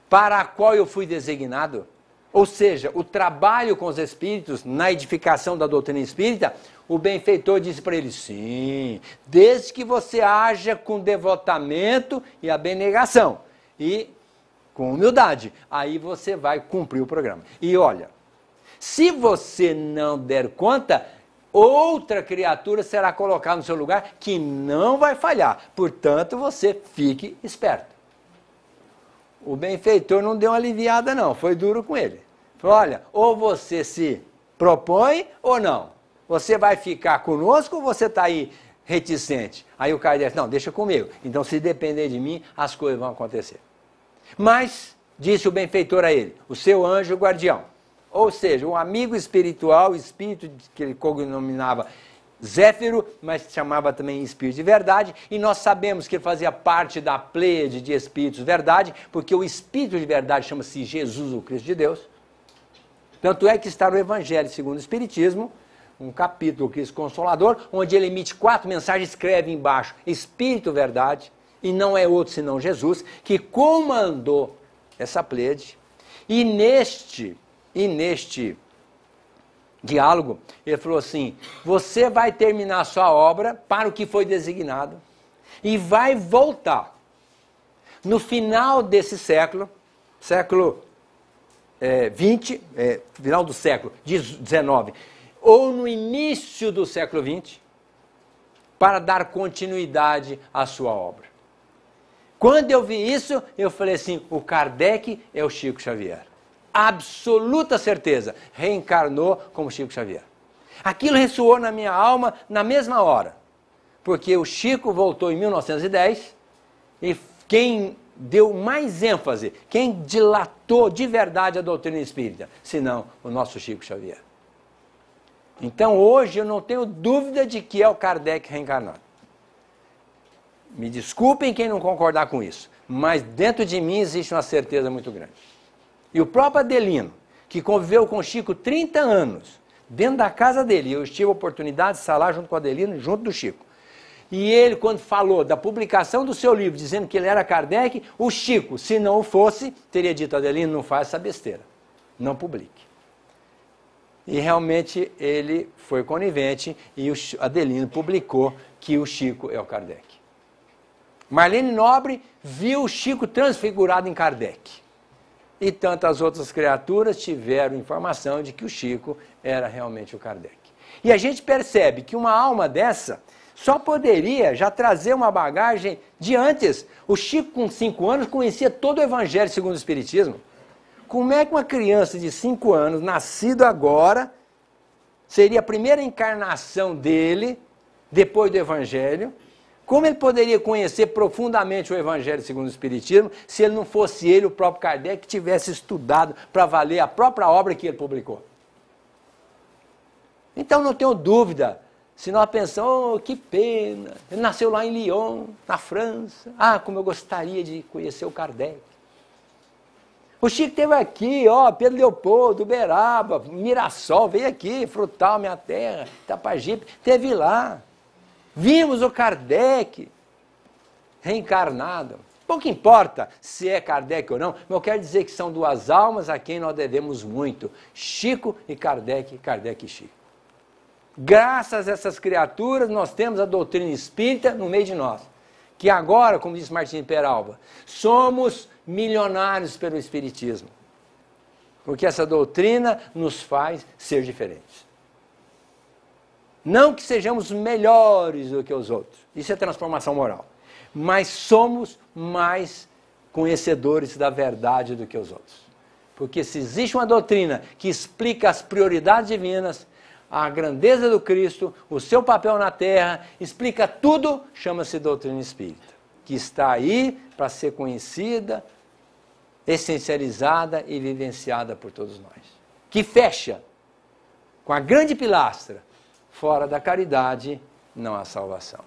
para a qual eu fui designado? Ou seja, o trabalho com os espíritos na edificação da doutrina espírita, o benfeitor disse para ele, sim, desde que você haja com devotamento e abnegação e com humildade, aí você vai cumprir o programa. E olha, se você não der conta, outra criatura será colocada no seu lugar que não vai falhar, portanto você fique esperto. O benfeitor não deu uma aliviada não, foi duro com ele. Falou, olha, ou você se propõe ou não. Você vai ficar conosco ou você está aí reticente? Aí o cara disse, não, deixa comigo. Então se depender de mim, as coisas vão acontecer. Mas, disse o benfeitor a ele, o seu anjo guardião, ou seja, um amigo espiritual, espírito que ele cognominava Zéfiro, mas chamava também Espírito de Verdade, e nós sabemos que ele fazia parte da pleiade de Espíritos de Verdade, porque o Espírito de Verdade chama-se Jesus, o Cristo de Deus. Tanto é que está no Evangelho segundo o Espiritismo, um capítulo, o Cristo Consolador, onde ele emite 4 mensagens, escreve embaixo, Espírito Verdade, e não é outro senão Jesus, que comandou essa pleiade, e neste diálogo, ele falou assim, você vai terminar a sua obra para o que foi designado e vai voltar. No final desse século XX, final do século XIX, ou no início do século XX, para dar continuidade à sua obra. Quando eu vi isso, eu falei assim, o Kardec é o Chico Xavier. Absoluta certeza, reencarnou como Chico Xavier. Aquilo ressoou na minha alma na mesma hora, porque o Chico voltou em 1910 e quem deu mais ênfase, quem dilatou de verdade a doutrina espírita, senão o nosso Chico Xavier. Então hoje eu não tenho dúvida de que é o Kardec reencarnado. Me desculpem quem não concordar com isso, mas dentro de mim existe uma certeza muito grande. E o próprio Adelino, que conviveu com o Chico 30 anos, dentro da casa dele, eu tive a oportunidade de estar lá junto com o Adelino, junto do Chico. E ele, quando falou da publicação do seu livro, dizendo que ele era Kardec, o Chico, se não o fosse, teria dito, Adelino, não faz essa besteira, não publique. E realmente ele foi conivente e o Adelino publicou que o Chico é o Kardec. Marlene Nobre viu o Chico transfigurado em Kardec. E tantas outras criaturas tiveram informação de que o Chico era realmente o Kardec. E a gente percebe que uma alma dessa só poderia já trazer uma bagagem de antes. O Chico, com 5 anos, conhecia todo o Evangelho segundo o Espiritismo. Como é que uma criança de 5 anos, nascido agora, seria a primeira encarnação dele, depois do Evangelho? Como ele poderia conhecer profundamente o Evangelho segundo o Espiritismo, se ele não fosse ele, o próprio Kardec, que tivesse estudado para valer a própria obra que ele publicou? Então não tenho dúvida, se nós pensamos, oh, que pena, ele nasceu lá em Lyon, na França, ah, como eu gostaria de conhecer o Kardec. O Chico esteve aqui, ó, Pedro Leopoldo, Uberaba, Mirassol, veio aqui, Frutal, Minha Terra, Itapajipe, esteve lá. Vimos o Kardec reencarnado. Pouco importa se é Kardec ou não, mas eu quero dizer que são duas almas a quem nós devemos muito. Chico e Kardec, Kardec e Chico. Graças a essas criaturas, nós temos a doutrina espírita no meio de nós. Que agora, como disse Martim Peralva, somos milionários pelo Espiritismo. Porque essa doutrina nos faz ser diferentes. Não que sejamos melhores do que os outros, isso é transformação moral. Mas somos mais conhecedores da verdade do que os outros. Porque se existe uma doutrina que explica as prioridades divinas, a grandeza do Cristo, o seu papel na Terra, explica tudo, chama-se doutrina espírita. Que está aí para ser conhecida, essencializada e vivenciada por todos nós. Que fecha com a grande pilastra, fora da caridade não há salvação.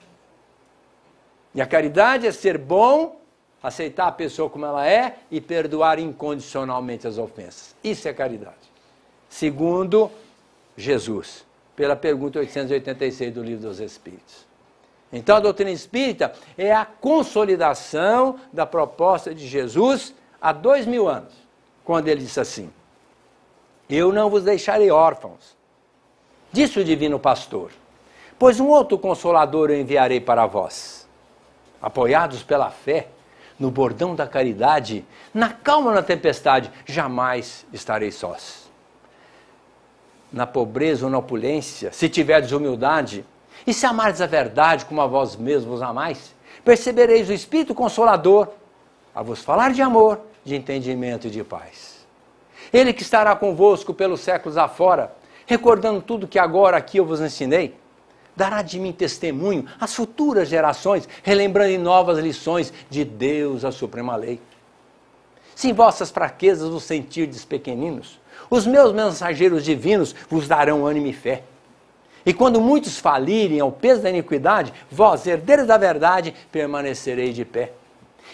E a caridade é ser bom, aceitar a pessoa como ela é e perdoar incondicionalmente as ofensas. Isso é caridade. Segundo Jesus, pela pergunta 886 do Livro dos Espíritos. Então a doutrina espírita é a consolidação da proposta de Jesus há 2000 anos, quando ele disse assim, eu não vos deixarei órfãos, disse o divino pastor, pois um outro consolador eu enviarei para vós. Apoiados pela fé, no bordão da caridade, na calma na tempestade, jamais estareis sós. Na pobreza ou na opulência, se tiverdes humildade, e se amardes a verdade como a vós mesmos vos amais, percebereis o Espírito Consolador a vos falar de amor, de entendimento e de paz. Ele que estará convosco pelos séculos afora, recordando tudo que agora aqui eu vos ensinei, dará de mim testemunho às futuras gerações, relembrando em novas lições de Deus a suprema lei. Se em vossas fraquezas vos sentirdes pequeninos, os meus mensageiros divinos vos darão ânimo e fé. E quando muitos falirem ao peso da iniquidade, vós, herdeiros da verdade, permanecereis de pé.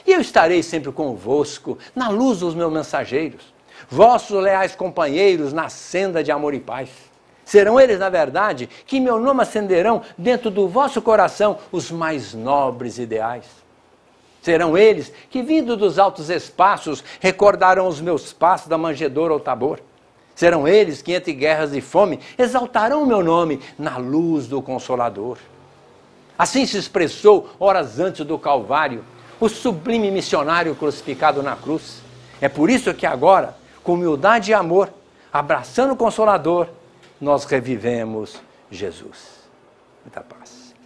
E eu estarei sempre convosco, na luz dos meus mensageiros, vossos leais companheiros na senda de amor e paz. Serão eles, na verdade, que em meu nome acenderão dentro do vosso coração os mais nobres ideais. Serão eles que, vindo dos altos espaços, recordarão os meus passos da manjedoura ao Tabor. Serão eles que, entre guerras e fome, exaltarão o meu nome na luz do Consolador. Assim se expressou, horas antes do Calvário, o sublime missionário crucificado na cruz. É por isso que agora, com humildade e amor, abraçando o Consolador, nós revivemos Jesus. Muita paz.